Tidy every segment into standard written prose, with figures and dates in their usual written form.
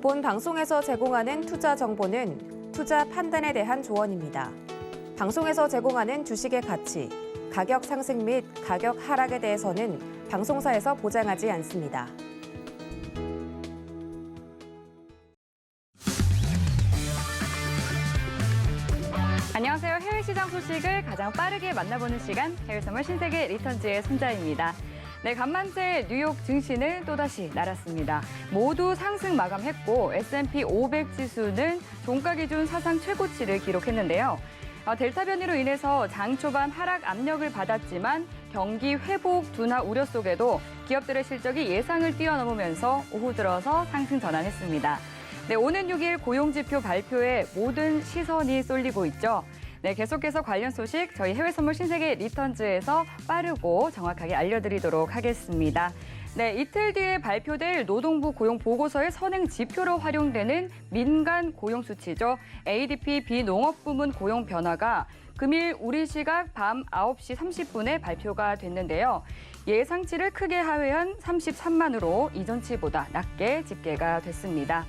본 방송에서 제공하는 투자 정보는 투자 판단에 대한 조언입니다. 방송에서 제공하는 주식의 가치, 가격 상승 및 가격 하락에 대해서는 방송사에서 보장하지 않습니다. 안녕하세요. 해외 시장 소식을 가장 빠르게 만나보는 시간, 해외 선물 신세계 리턴즈의 손자입니다. 네, 간만새 뉴욕 증시는 또다시 날았습니다. 모두 상승 마감했고 S&P 500 지수는 종가 기준 사상 최고치를 기록했는데요. 델타 변이로 인해서 장 초반 하락 압력을 받았지만 경기 회복 둔화 우려 속에도 기업들의 실적이 예상을 뛰어넘으면서 오후 들어서 상승 전환했습니다. 네, 오는 6일 고용지표 발표에 모든 시선이 쏠리고 있죠. 네, 계속해서 관련 소식 저희 해외 선물 신세계 리턴즈에서 빠르고 정확하게 알려드리도록 하겠습니다. 네, 이틀 뒤에 발표될 노동부 고용 보고서의 선행 지표로 활용되는 민간 고용 수치죠. ADP 비농업 부문 고용 변화가 금일 우리 시각 밤 9시 30분에 발표가 됐는데요. 예상치를 크게 하회한 33만으로 이전치보다 낮게 집계가 됐습니다.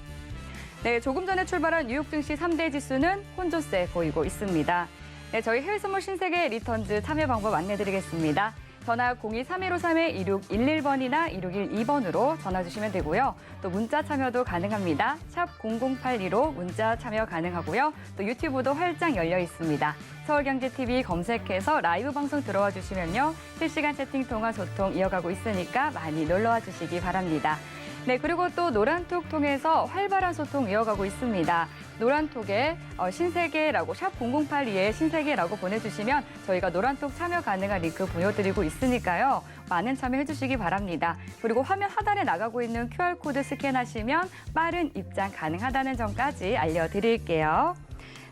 네, 조금 전에 출발한 뉴욕 증시 3대 지수는 혼조세 보이고 있습니다. 네, 저희 해외 선물 신세계 리턴즈 참여 방법 안내드리겠습니다. 전화 02-3153-2611번이나 2612번으로 전화 주시면 되고요. 또 문자 참여도 가능합니다. 샵 0082로 문자 참여 가능하고요. 또 유튜브도 활짝 열려 있습니다. 서울경제TV 검색해서 라이브 방송 들어와 주시면요. 실시간 채팅 통화 소통 이어가고 있으니까 많이 놀러와 주시기 바랍니다. 네, 그리고 또 노란톡 통해서 활발한 소통 이어가고 있습니다. 노란톡에 신세계라고 샵 0082에 신세계라고 보내주시면 저희가 노란톡 참여 가능한 링크 보여드리고 있으니까요. 많은 참여해 주시기 바랍니다. 그리고 화면 하단에 나가고 있는 QR코드 스캔하시면 빠른 입장 가능하다는 점까지 알려드릴게요.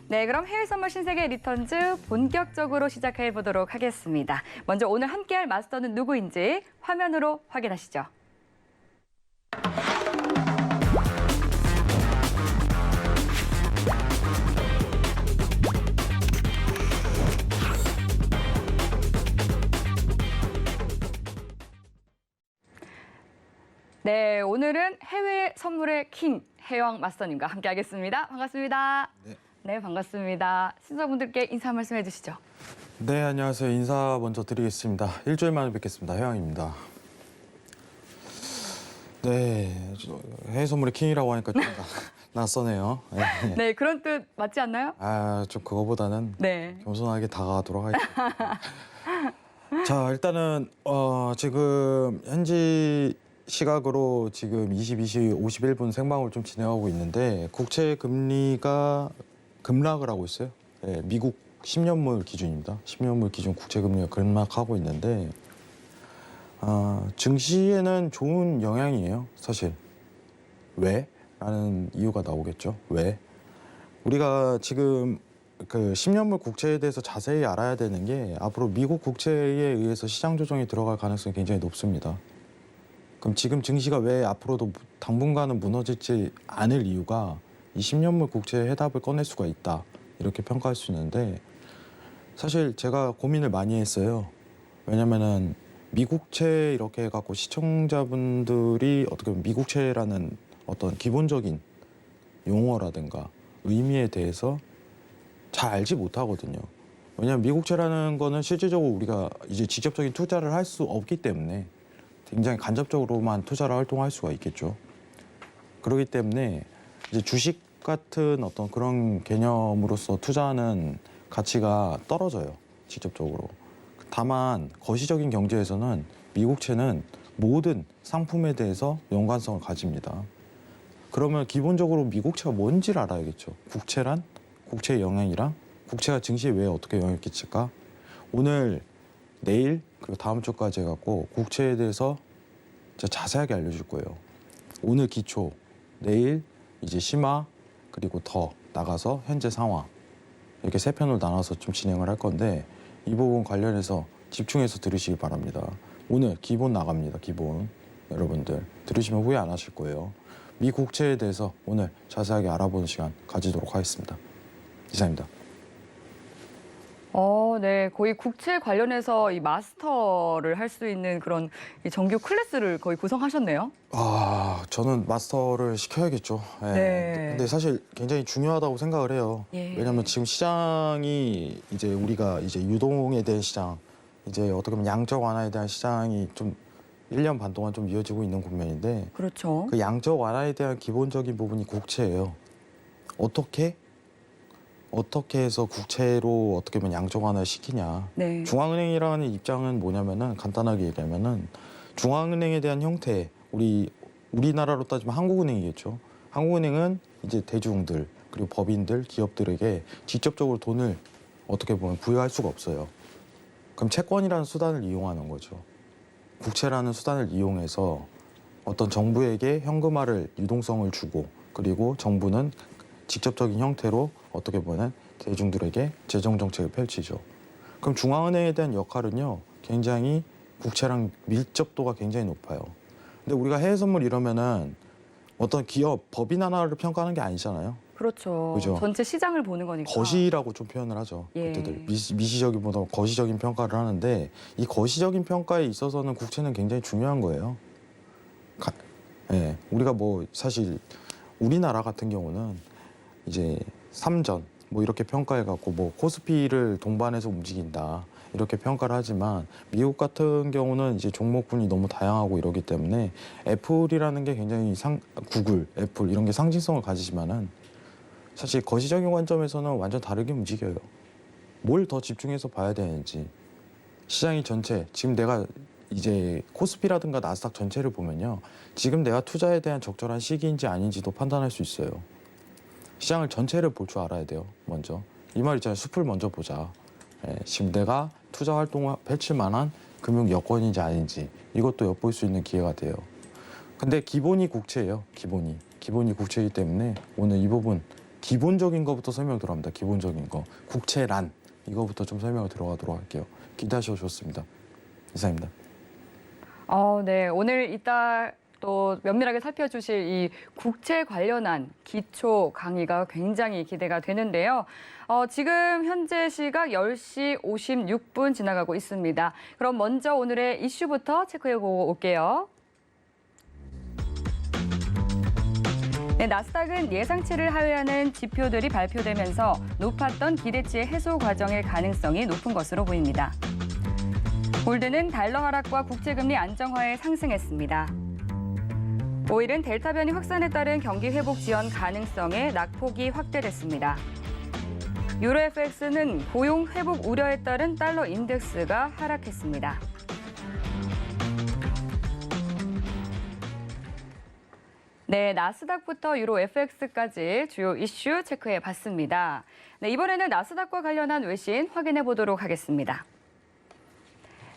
네, 그럼 해외 선물 신세계 리턴즈 본격적으로 시작해 보도록 하겠습니다. 먼저 오늘 함께할 마스터는 누구인지 화면으로 확인하시죠. 네, 오늘은 해외 선물의 킹, 해왕 마스터님과 함께하겠습니다. 반갑습니다. 네, 반갑습니다. 신사분들께 인사 한 말씀 해주시죠. 네, 안녕하세요. 인사 먼저 드리겠습니다. 일주일 만에 뵙겠습니다. 해왕입니다. 네, 해외 선물의 킹이라고 하니까 좀 낯서네요. 네. 네, 그런 뜻 맞지 않나요? 좀 그거보다는 네. 겸손하게 다가가도록 하겠습니다. 자, 일단은 지금 현지 시각으로 지금 22시 51분 생방을 좀 진행하고 있는데 국채 금리가 급락을 하고 있어요. 네, 미국 10년물 기준입니다. 10년물 기준 국채 금리가 급락하고 있는데 증시에는 좋은 영향이에요, 사실. 왜? 라는 이유가 나오겠죠. 왜? 우리가 지금 그 10년물 국채에 대해서 자세히 알아야 되는 게 앞으로 미국 국채에 의해서 시장 조정이 들어갈 가능성이 굉장히 높습니다. 그럼 지금 증시가 왜 앞으로도 당분간은 무너지지 않을 이유가 이 10년물 국채의 해답을 꺼낼 수가 있다. 이렇게 평가할 수 있는데 사실 제가 고민을 많이 했어요. 왜냐면은 미국채 이렇게 해갖고 시청자분들이 어떻게 보면 미국채라는 어떤 기본적인 용어라든가 의미에 대해서 잘 알지 못하거든요. 왜냐하면 미국채라는 거는 실질적으로 우리가 이제 직접적인 투자를 할 수 없기 때문에 굉장히 간접적으로만 투자를 활동할 수가 있겠죠. 그렇기 때문에 이제 주식 같은 어떤 그런 개념으로서 투자하는 가치가 떨어져요. 직접적으로. 다만 거시적인 경제에서는 미국채는 모든 상품에 대해서 연관성을 가집니다. 그러면 기본적으로 미국채가 뭔지를 알아야겠죠. 국채란? 국채의 영향이랑 국채가 증시에 왜 어떻게 영향을 끼칠까? 오늘, 내일, 그리고 다음 주까지 해갖고 국채에 대해서 진짜 자세하게 알려줄 거예요. 오늘 기초, 내일 이제 심화, 그리고 더 나가서 현재 상황. 이렇게 세 편으로 나눠서 좀 진행을 할 건데 이 부분 관련해서 집중해서 들으시기 바랍니다. 오늘 기본 나갑니다. 기본. 여러분들 들으시면 후회 안 하실 거예요. 미 국채에 대해서 오늘 자세하게 알아보는 시간 가지도록 하겠습니다. 이상입니다. 네. 거의 국채 관련해서 이 마스터를 할 수 있는 그런 이 정규 클래스를 거의 구성하셨네요. 저는 마스터를 시켜야겠죠. 예. 네. 근데 사실 굉장히 중요하다고 생각을 해요. 예. 왜냐하면 지금 시장이 이제 우리가 이제 유동에 대한 시장, 이제 어떻게 보면 양적 완화에 대한 시장이 좀 1년 반 동안 좀 이어지고 있는 국면인데 그렇죠. 그 양적 완화에 대한 기본적인 부분이 국채예요. 어떻게 해서 국채로 어떻게 보면 양적 완화를 시키냐. 네. 중앙은행이라는 입장은 뭐냐면은 간단하게 얘기하면은 중앙은행에 대한 형태, 우리나라로 따지면 한국은행이겠죠. 한국은행은 이제 대중들 그리고 법인들, 기업들에게 직접적으로 돈을 어떻게 보면 부여할 수가 없어요. 그럼 채권이라는 수단을 이용하는 거죠. 국채라는 수단을 이용해서 어떤 정부에게 현금화를 유동성을 주고 그리고 정부는 직접적인 형태로 어떻게 보면 대중들에게 재정 정책을 펼치죠. 그럼 중앙은행에 대한 역할은요, 굉장히 국채랑 밀접도가 굉장히 높아요. 근데 우리가 해외 선물 이러면은 어떤 기업, 법인 하나를 평가하는 게 아니잖아요. 그렇죠. 그죠. 전체 시장을 보는 거니까. 거시라고 좀 표현을 하죠. 예. 그때들 미시적이보다 거시적인 평가를 하는데 이 거시적인 평가에 있어서는 국채는 굉장히 중요한 거예요. 우리가 뭐 사실 우리나라 같은 경우는 이제 삼전 뭐 이렇게 평가해 갖고 뭐 코스피를 동반해서 움직인다 이렇게 평가를 하지만 미국 같은 경우는 이제 종목군이 너무 다양하고 이러기 때문에 애플이라는 게 굉장히 구글, 애플 이런 게 상징성을 가지지만은 사실 거시적인 관점에서는 완전 다르게 움직여요. 뭘 더 집중해서 봐야 되는지 시장이 전체 지금 내가 이제 코스피라든가 나스닥 전체를 보면요, 지금 내가 투자에 대한 적절한 시기인지 아닌지도 판단할 수 있어요. 시장을 전체를 볼 줄 알아야 돼요. 먼저 이 말 있잖아요. 숲을 먼저 보자. 지금 내가 투자 활동을 펼칠 만한 금융 여건인지 아닌지 이것도 엿볼 수 있는 기회가 돼요. 근데 기본이 국채예요. 기본이 국채이기 때문에 오늘 이 부분 기본적인 거부터 설명 들어갑니다. 기본적인 거 국채란 이거부터 좀 설명을 들어가도록 할게요. 기대하셔도 좋습니다. 이상입니다. 네. 오늘 이따 또 면밀하게 살펴주실 이 국채 관련한 기초 강의가 굉장히 기대가 되는데요. 지금 현재 시각 10시 56분 지나가고 있습니다. 그럼 먼저 오늘의 이슈부터 체크해보고 올게요. 네, 나스닥은 예상치를 하회하는 지표들이 발표되면서 높았던 기대치의 해소 과정일 가능성이 높은 것으로 보입니다. 골드는 달러 하락과 국채금리 안정화에 상승했습니다. 오일은 델타 변이 확산에 따른 경기 회복 지연 가능성에 낙폭이 확대됐습니다. 유로 FX는 고용 회복 우려에 따른 달러 인덱스가 하락했습니다. 네, 나스닥부터 유로 FX까지 주요 이슈 체크해 봤습니다. 네, 이번에는 나스닥과 관련한 외신 확인해 보도록 하겠습니다.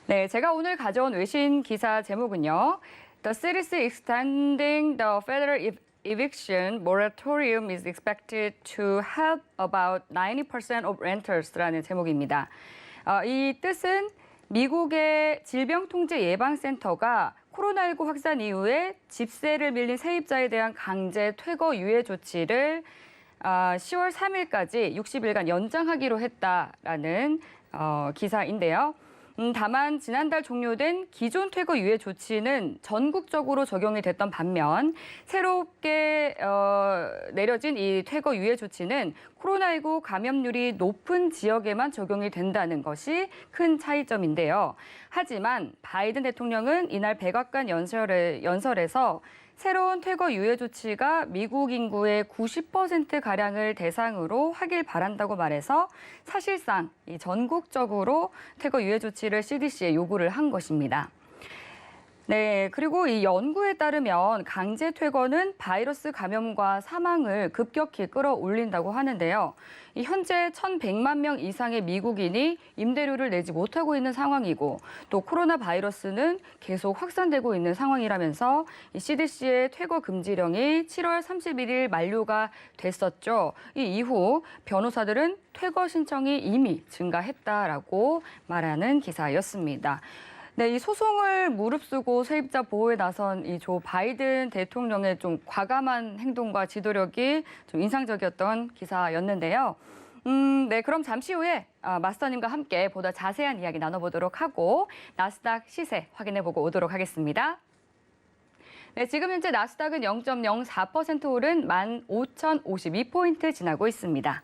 네, 제가 오늘 가져온 외신 기사 제목은요. The city is extending the federal eviction moratorium is expected to help about 90% of renters라는 제목입니다. 이 뜻은 미국의 질병통제예방센터가 코로나19 확산 이후에 집세를 밀린 세입자에 대한 강제 퇴거 유예 조치를 10월 3일까지 60일간 연장하기로 했다라는 기사인데요. 다만 지난달 종료된 기존 퇴거 유예 조치는 전국적으로 적용이 됐던 반면 새롭게 내려진 이 퇴거 유예 조치는 코로나19 감염률이 높은 지역에만 적용이 된다는 것이 큰 차이점인데요. 하지만 바이든 대통령은 이날 백악관 연설에서 새로운 퇴거 유예 조치가 미국 인구의 90%가량을 대상으로 하길 바란다고 말해서 사실상 이 전국적으로 퇴거 유예 조치를 CDC에 요구를 한 것입니다. 네, 그리고 이 연구에 따르면 강제 퇴거는 바이러스 감염과 사망을 급격히 끌어올린다고 하는데요. 이 현재 1,100만 명 이상의 미국인이 임대료를 내지 못하고 있는 상황이고 또 코로나 바이러스는 계속 확산되고 있는 상황이라면서 이 CDC의 퇴거 금지령이 7월 31일 만료가 됐었죠. 이 이후 변호사들은 퇴거 신청이 이미 증가했다라고 말하는 기사였습니다. 네, 이 소송을 무릅쓰고 세입자 보호에 나선 이 조 바이든 대통령의 좀 과감한 행동과 지도력이 좀 인상적이었던 기사였는데요. 네, 그럼 잠시 후에 마스터님과 함께 보다 자세한 이야기 나눠보도록 하고 나스닥 시세 확인해보고 오도록 하겠습니다. 네, 지금 현재 나스닥은 0.04% 오른 15,052포인트 지나고 있습니다.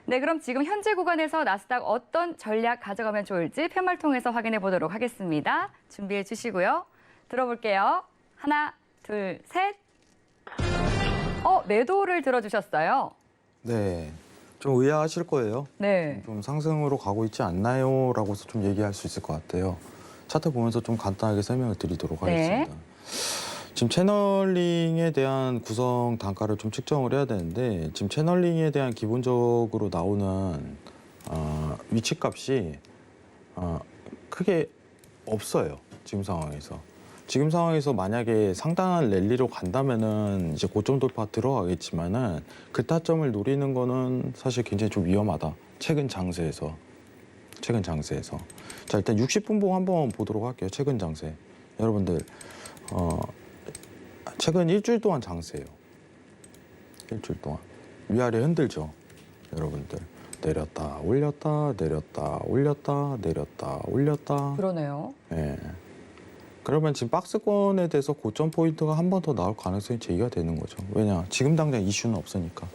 네, 그럼 지금 현재 구간에서 나스닥 어떤 전략 가져가면 좋을지 편말 통해서 확인해 보도록 하겠습니다. 준비해 주시고요. 들어볼게요. 하나, 둘, 셋. 매도를 들어주셨어요. 네, 좀 의아하실 거예요. 네. 좀 상승으로 가고 있지 않나요? 라고서 좀 얘기할 수 있을 것 같아요. 차트 보면서 좀 간단하게 설명을 드리도록 네. 하겠습니다. 지금 채널링에 대한 구성 단가를 좀 측정을 해야 되는데 지금 채널링에 대한 기본적으로 나오는 위치값이 크게 없어요. 지금 상황에서. 지금 상황에서 만약에 상당한 랠리로 간다면은 이제 고점 돌파 들어가겠지만은 그 타점을 노리는 거는 사실 굉장히 좀 위험하다. 최근 장세에서. 자, 일단 60분봉 한번 보도록 할게요. 최근 장세. 여러분들 최근 일주일 동안 장세예요. 일주일 동안. 위아래 흔들죠. 여러분들. 내렸다, 올렸다, 내렸다, 올렸다, 내렸다, 올렸다. 그러네요. 예. 그러면 지금 박스권에 대해서 고점 포인트가 한 번 더 나올 가능성이 제기가 되는 거죠. 왜냐? 지금 당장 이슈는 없으니까.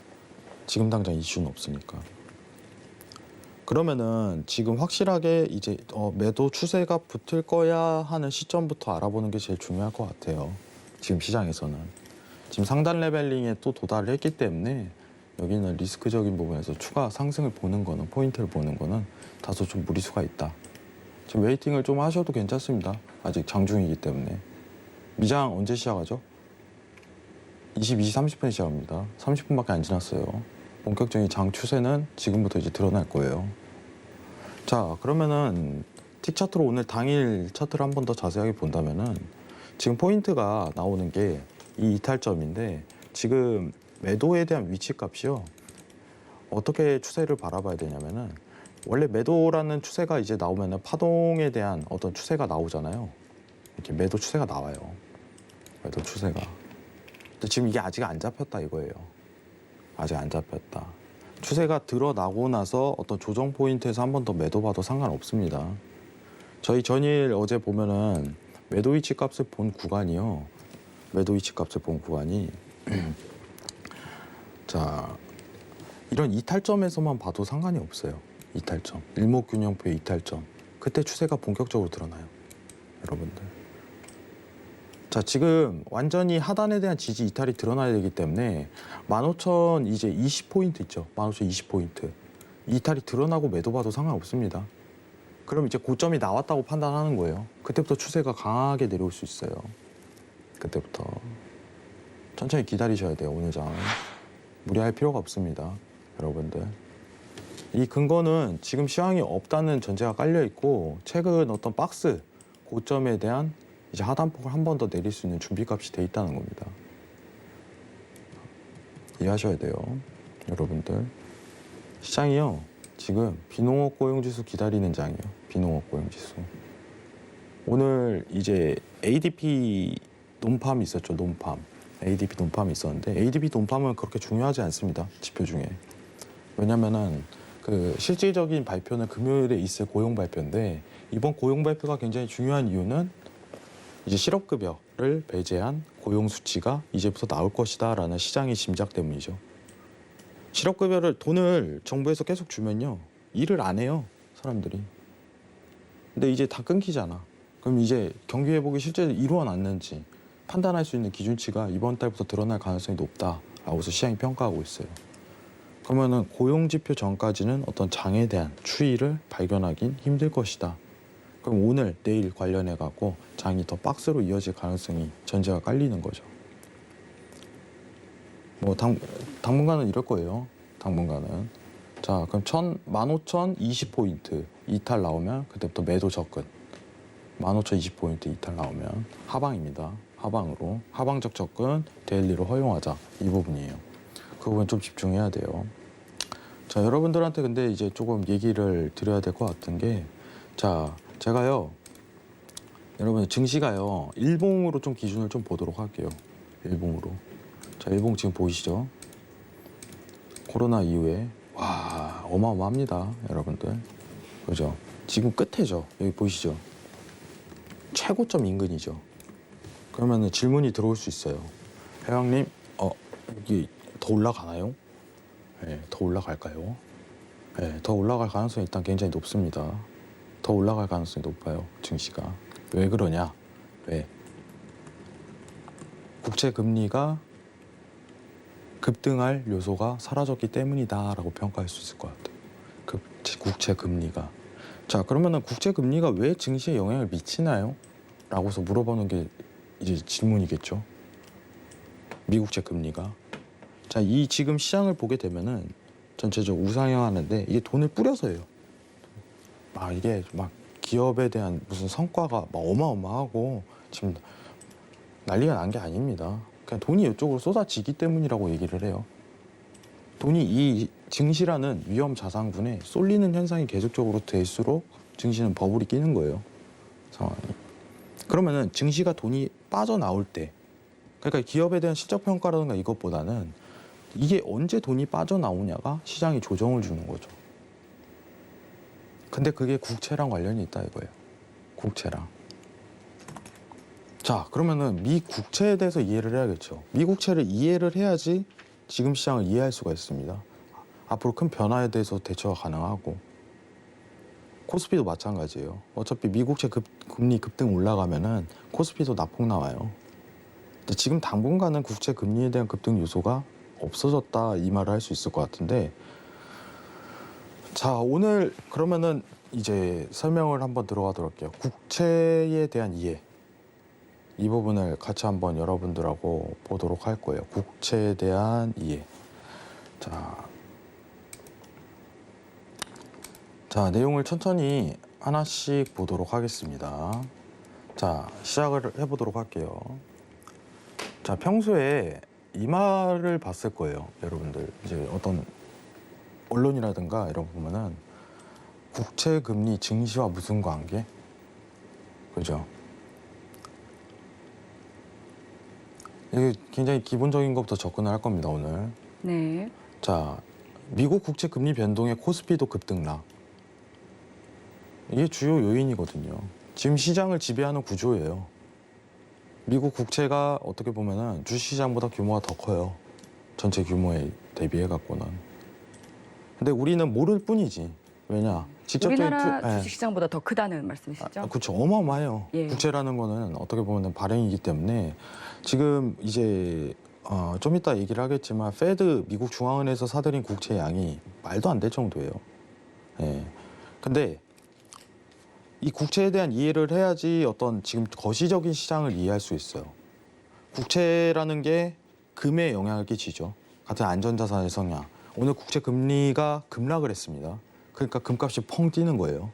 그러면은 지금 확실하게 이제 매도 추세가 붙을 거야 하는 시점부터 알아보는 게 제일 중요할 것 같아요. 지금 시장에서는. 지금 상단 레벨링에 또 도달을 했기 때문에 여기는 리스크적인 부분에서 추가 상승을 보는 거는, 포인트를 보는 거는 다소 좀 무리수가 있다. 지금 웨이팅을 좀 하셔도 괜찮습니다. 아직 장중이기 때문에. 미장 언제 시작하죠? 22시 30분에 시작합니다. 30분밖에 안 지났어요. 본격적인 장 추세는 지금부터 이제 드러날 거예요. 자, 그러면은 틱 차트로 오늘 당일 차트를 한 번 더 자세하게 본다면은 지금 포인트가 나오는 게 이 이탈점인데 지금 매도에 대한 위치값이요. 어떻게 추세를 바라봐야 되냐면은 원래 매도라는 추세가 이제 나오면은 파동에 대한 어떤 추세가 나오잖아요. 이렇게 매도 추세가 나와요. 매도 추세가. 근데 지금 이게 아직 안 잡혔다 이거예요. 아직 안 잡혔다. 추세가 드러나고 나서 어떤 조정 포인트에서 한 번 더 매도 봐도 상관없습니다. 저희 전일 어제 보면은 매도 위치 값을 본 구간이요. 매도 위치 값을 본 구간이 자, 이런 이탈점에서만 봐도 상관이 없어요. 이탈점. 일목균형표의 이탈점. 그때 추세가 본격적으로 드러나요. 여러분들. 자, 지금 완전히 하단에 대한 지지 이탈이 드러나야 되기 때문에 15,000 이제 20포인트 있죠. 15,000 20포인트. 이탈이 드러나고 매도 봐도 상관없습니다. 그럼 이제 고점이 나왔다고 판단하는 거예요. 그때부터 추세가 강하게 내려올 수 있어요. 그때부터. 천천히 기다리셔야 돼요, 오늘 장. 무리할 필요가 없습니다. 여러분들. 이 근거는 지금 시황이 없다는 전제가 깔려 있고 최근 어떤 박스 고점에 대한 이제 하단폭을 한 번 더 내릴 수 있는 준비값이 돼 있다는 겁니다. 이해하셔야 돼요. 여러분들. 시장이요. 지금 비농업 고용지수 기다리는 장이에요. 비농업 고용지수. 오늘 이제 ADP 논팜이 있었죠. 논팜. ADP 논팜이 있었는데 ADP 논팜은 그렇게 중요하지 않습니다. 지표 중에. 왜냐면은 그 실질적인 발표는 금요일에 있을 고용 발표인데 이번 고용 발표가 굉장히 중요한 이유는 이제 실업급여를 배제한 고용 수치가 이제부터 나올 것이다라는 시장의 짐작 때문이죠. 실업급여를 돈을 정부에서 계속 주면요 일을 안 해요 사람들이. 근데 이제 다 끊기잖아. 그럼 이제 경기 회복이 실제로 이루어났는지 판단할 수 있는 기준치가 이번 달부터 드러날 가능성이 높다라고서 시장이 평가하고 있어요. 그러면은 고용지표 전까지는 어떤 장에 대한 추이를 발견하긴 힘들 것이다. 그럼 오늘, 내일 관련해 갖고 장이 더 박스로 이어질 가능성이 전제가 깔리는 거죠. 뭐 당분간은 이럴 거예요. 당분간은. 자, 그럼 15,000 20포인트 이탈 나오면 그때부터 매도 접근. 15,000 20포인트 이탈 나오면 하방입니다. 하방으로. 하방적 접근 데일리로 허용하자. 이 부분이에요. 그 부분 좀 집중해야 돼요. 자, 여러분들한테 근데 이제 조금 얘기를 드려야 될 것 같은 게, 자, 제가요, 여러분 증시가요, 일봉으로 좀 기준을 좀 보도록 할게요. 일봉으로. 자, 일봉 지금 보이시죠? 코로나 이후에 와, 어마어마합니다, 여러분들. 그죠? 지금 끝에죠. 여기 보이시죠? 최고점 인근이죠. 그러면 질문이 들어올 수 있어요. 회장님, 여기 더 올라가나요? 네, 더 올라갈까요? 네, 더 올라갈 가능성이 일단 굉장히 높습니다. 더 올라갈 가능성이 높아요, 증시가. 왜 그러냐? 왜? 국채 금리가 급등할 요소가 사라졌기 때문이다라고 평가할 수 있을 것 같아요. 국채 금리가. 자, 그러면은 국채 금리가 왜 증시에 영향을 미치나요? 라고서 물어보는 게 이제 질문이겠죠. 미국채 금리가. 자, 이 지금 시장을 보게 되면은 전체적으로 우상향하는데 이게 돈을 뿌려서예요. 이게 막 기업에 대한 무슨 성과가 막 어마어마하고 지금 난리가 난 게 아닙니다. 그냥 돈이 이쪽으로 쏟아지기 때문이라고 얘기를 해요. 돈이 이 증시라는 위험 자산군에 쏠리는 현상이 계속적으로 될수록 증시는 버블이 끼는 거예요. 상황이. 그러면은 증시가 돈이 빠져나올 때, 그러니까 기업에 대한 실적 평가라든가 이것보다는 이게 언제 돈이 빠져나오냐가 시장이 조정을 주는 거죠. 근데 그게 국채랑 관련이 있다 이거예요. 국채랑. 자, 그러면은 미 국채에 대해서 이해를 해야겠죠. 미 국채를 이해를 해야지 지금 시장을 이해할 수가 있습니다. 앞으로 큰 변화에 대해서 대처가 가능하고. 코스피도 마찬가지예요. 어차피 미 국채 금리 급등 올라가면은 코스피도 낙폭 나와요. 근데 지금 당분간은 국채 금리에 대한 급등 요소가 없어졌다 이 말을 할 수 있을 것 같은데, 자, 오늘 그러면은 이제 설명을 한번 들어가도록 할게요. 국채에 대한 이해, 이 부분을 같이 한번 여러분들하고 보도록 할 거예요. 국채에 대한 이해. 자, 내용을 천천히 하나씩 보도록 하겠습니다. 자, 시작을 해보도록 할게요. 자, 평소에 이 말을 봤을 거예요, 여러분들. 이제 어떤 언론이라든가 이런 거 보면은 국채 금리 증시와 무슨 관계? 그죠? 이게 굉장히 기본적인 것부터 접근을 할 겁니다, 오늘. 네. 자, 미국 국채 금리 변동에 코스피도 급등락. 이게 주요 요인이거든요. 지금 시장을 지배하는 구조예요. 미국 국채가 어떻게 보면은 주식시장보다 규모가 더 커요. 전체 규모에 대비해 갖고는. 근데 우리는 모를 뿐이지. 왜냐? 직접적인 우리나라 주식시장보다 더 크다는 말씀이시죠? 그렇죠. 어마어마해요. 예. 국채라는 거는 어떻게 보면 발행이기 때문에 지금 이제 좀 이따 얘기를 하겠지만 페드 미국 중앙은행에서 사들인 국채 양이 말도 안 될 정도예요. 예. 근데 이 국채에 대한 이해를 해야지 어떤 지금 거시적인 시장을 이해할 수 있어요. 국채라는 게 금에 영향을 끼치죠. 같은 안전자산의 성향. 오늘 국채 금리가 급락을 했습니다. 그러니까 금값이 펑 뛰는 거예요.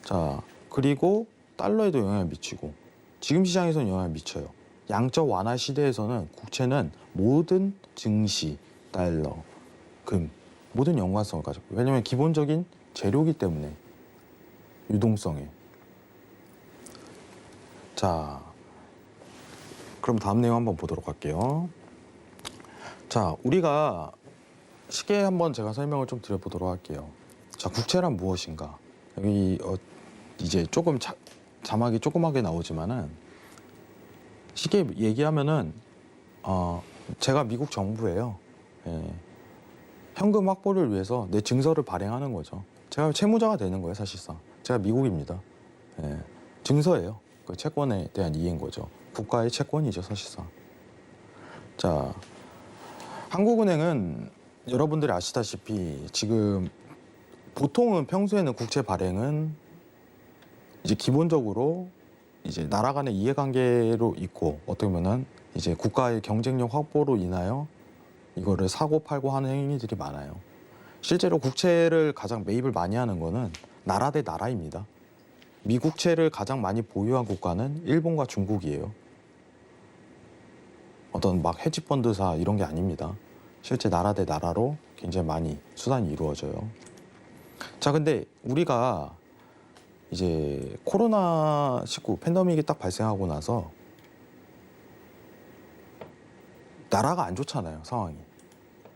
자, 그리고 달러에도 영향을 미치고 지금 시장에서는 영향을 미쳐요. 양적 완화 시대에서는 국채는 모든 증시, 달러, 금 모든 연관성을 가지고, 왜냐하면 기본적인 재료이기 때문에 유동성에. 자, 그럼 다음 내용 한번 보도록 할게요. 자, 우리가 쉽게 한번 제가 설명을 좀 드려보도록 할게요. 자, 국채란 무엇인가? 여기 이제 조금 자막이 조그맣게 나오지만은 쉽게 얘기하면은 제가 미국 정부예요. 예. 현금 확보를 위해서 내 증서를 발행하는 거죠. 제가 채무자가 되는 거예요, 사실상. 제가 미국입니다. 예. 증서예요. 그 채권에 대한 이해인 거죠. 국가의 채권이죠, 사실상. 자, 한국은행은 여러분들이 아시다시피 지금 보통은 평소에는 국채 발행은 이제 기본적으로 이제 나라 간의 이해관계로 있고, 어떻게 보면은 이제 국가의 경쟁력 확보로 인하여 이거를 사고 팔고 하는 행위들이 많아요. 실제로 국채를 가장 매입을 많이 하는 거는 나라 대 나라입니다. 미국채를 가장 많이 보유한 국가는 일본과 중국이에요. 어떤 막 헤지펀드사 이런 게 아닙니다. 실제 나라 대 나라로 굉장히 많이 수단이 이루어져요. 자, 근데 우리가 이제 코로나19 팬데믹이 딱 발생하고 나서 나라가 안 좋잖아요, 상황이.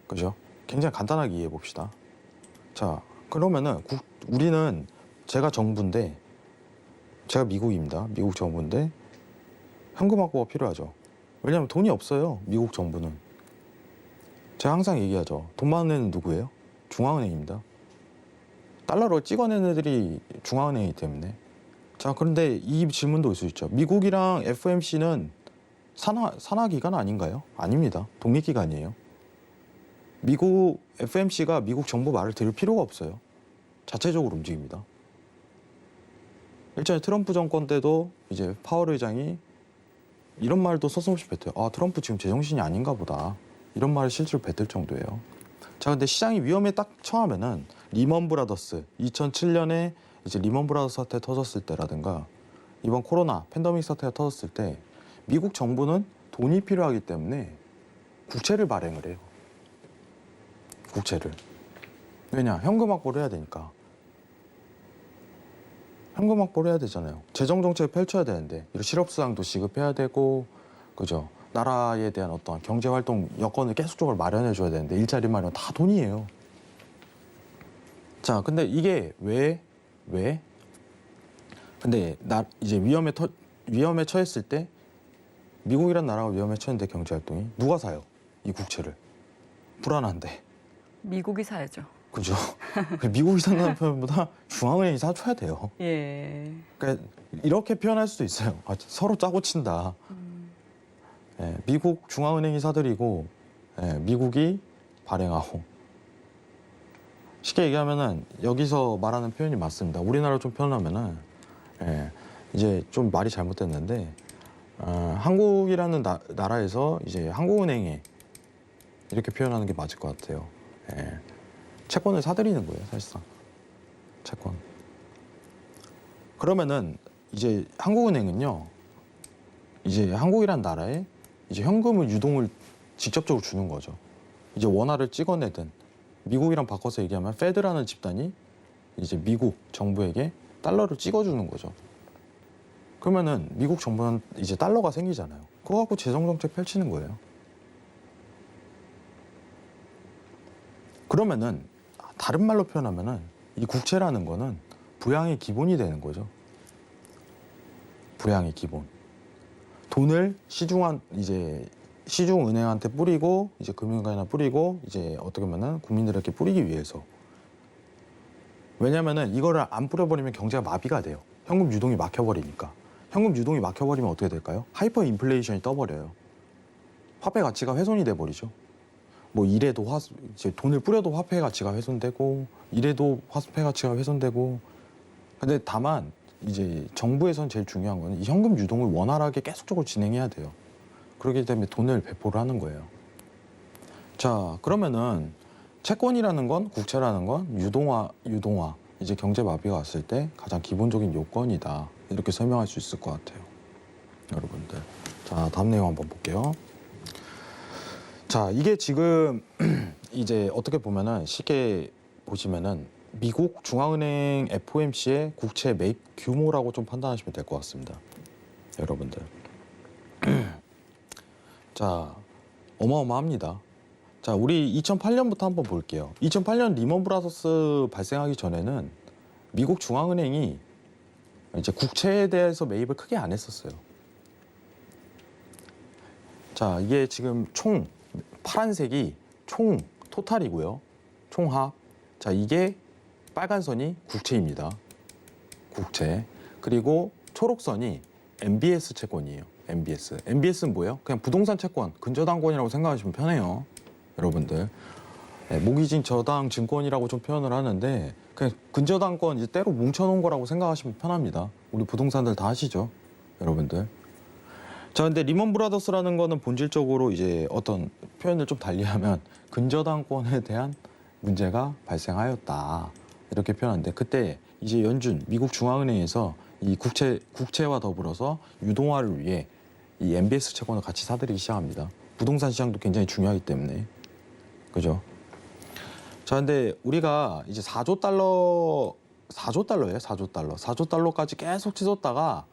그죠? 굉장히 간단하게 이해해 봅시다. 자, 그러면은 우리는 제가 정부인데 제가 미국입니다. 미국 정부인데 현금 확보가 필요하죠. 왜냐하면 돈이 없어요. 미국 정부는. 제가 항상 얘기하죠. 돈 많은 애는 누구예요? 중앙은행입니다. 달러로 찍어낸 애들이 중앙은행이기 때문에. 자, 그런데 이 질문도 올 수 있죠. 미국이랑 FOMC는 산하기관 아닌가요? 아닙니다. 독립기관이에요. 미국 FOMC가 미국 정부 말을 들을 필요가 없어요. 자체적으로 움직입니다. 일전에 트럼프 정권 때도 이제 파월 의장이 이런 말도 서슴없이 뱉어요. 아, 트럼프 지금 제정신이 아닌가 보다. 이런 말을 실제로 뱉을 정도예요. 자, 근데 시장이 위험에 딱 처하면은 리먼 브라더스 2007년에 이제 리먼 브라더스 사태 터졌을 때라든가 이번 코로나 팬데믹 사태가 터졌을 때 미국 정부는 돈이 필요하기 때문에 국채를 발행을 해요. 국채를. 왜냐? 현금 확보를 해야 되니까. 현금 확보를 해야 되잖아요. 재정 정책을 펼쳐야 되는데 이런 실업수당도 지급해야 되고, 그죠? 나라에 대한 어떤 경제 활동 여건을 계속적으로 마련해 줘야 되는데 일자리 마련 다 돈이에요. 자, 근데 이게 왜? 근데 이제 위험에 처했을 때 미국이란 나라가 위험에 처했는데 경제 활동이 누가 사요? 이 국채를. 불안한데. 미국이 사야죠. 그죠? 미국이 산다는 표현보다 중앙은행이 사줘야 돼요. 예. 그러니까 이렇게 표현할 수도 있어요. 아, 서로 짜고 친다. 예, 미국 중앙은행이 사들이고 미국이 발행하고. 쉽게 얘기하면은 여기서 말하는 표현이 맞습니다. 우리나라로 좀 표현하면은 이제 좀 말이 잘못됐는데 한국이라는 나라에서 이제 한국은행에 이렇게 표현하는 게 맞을 것 같아요. 채권을 사들이는 거예요, 사실상. 채권. 그러면은 이제 한국은행은요, 이제 한국이란 나라에 이제 현금을 유동을 직접적으로 주는 거죠. 이제 원화를 찍어내든 미국이랑 바꿔서 얘기하면 페드라는 집단이 이제 미국 정부에게 달러를 찍어주는 거죠. 그러면은 미국 정부는 이제 달러가 생기잖아요. 그거 갖고 재정 정책 펼치는 거예요. 그러면은 다른 말로 표현하면은 이 국채라는 거는 부양의 기본이 되는 거죠. 부양의 기본. 돈을 시중은행한테 뿌리고 이제 금융기관에 뿌리고 이제 어떻게 보면은 국민들에게 뿌리기 위해서. 왜냐면은 이거를 안 뿌려버리면 경제가 마비가 돼요. 현금 유동이 막혀버리니까. 현금 유동이 막혀버리면 어떻게 될까요? 하이퍼 인플레이션이 떠버려요. 화폐 가치가 훼손이 돼버리죠. 뭐 이래도 이제 돈을 뿌려도 화폐 가치가 훼손되고 이래도 화폐 가치가 훼손되고. 근데 다만 이제 정부에선 제일 중요한 거는 이 현금 유동을 원활하게 계속적으로 진행해야 돼요. 그렇기 때문에 돈을 배포를 하는 거예요. 자, 그러면은 채권이라는 건, 국채라는 건 유동화 이제 경제 마비가 왔을 때 가장 기본적인 요건이다. 이렇게 설명할 수 있을 것 같아요, 여러분들. 자, 다음 내용 한번 볼게요. 자, 이게 지금 이제 어떻게 보면은 쉽게 보시면은 미국 중앙은행 FOMC의 국채 매입 규모라고 좀 판단하시면 될 것 같습니다, 여러분들. 자, 어마어마합니다. 자, 우리 2008년부터 한번 볼게요. 2008년 리먼 브라더스 발생하기 전에는 미국 중앙은행이 이제 국채에 대해서 매입을 크게 안 했었어요. 자, 이게 지금 총 파란색이 총 토탈이고요. 총합. 자, 이게 빨간 선이 국채입니다. 국채. 그리고 초록선이 MBS 채권이에요. MBS는 뭐예요? 그냥 부동산 채권, 근저당권이라고 생각하시면 편해요, 여러분들. 모기진 저당 증권이라고 좀 표현을 하는데 그냥 근저당권 이제 때로 뭉쳐놓은 거라고 생각하시면 편합니다. 우리 부동산들 다 하시죠, 여러분들. 자, 근데 리먼 브라더스라는 거는 본질적으로 이제 어떤 표현을 좀 달리하면 근저당권에 대한 문제가 발생하였다, 이렇게 표현하는데, 그때 이제 연준 미국 중앙은행에서 이 국채와 더불어서 유동화를 위해 이 MBS 채권을 같이 사들이기 시작합니다. 부동산 시장도 굉장히 중요하기 때문에. 그죠? 자, 근데 우리가 이제 4조 달러예요. 4조 달러까지 계속 치솟다가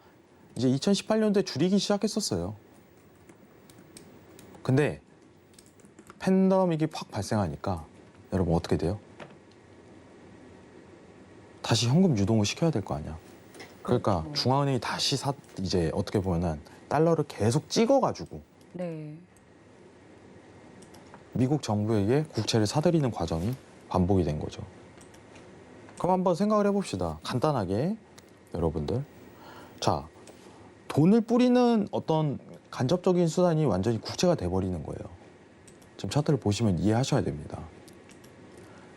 이제 2018년도에 줄이기 시작했었어요. 근데 팬데믹이 확 발생하니까 여러분 어떻게 돼요? 다시 현금 유동을 시켜야 될 거 아니야. 그러니까 그렇죠. 중앙은행이 다시 이제 어떻게 보면은 달러를 계속 찍어가지고 네. 미국 정부에게 국채를 사들이는 과정이 반복이 된 거죠. 그럼 한번 생각을 해봅시다. 간단하게 여러분들. 자, 돈을 뿌리는 어떤 간접적인 수단이 완전히 국채가 돼버리는 거예요. 지금 차트를 보시면 이해하셔야 됩니다.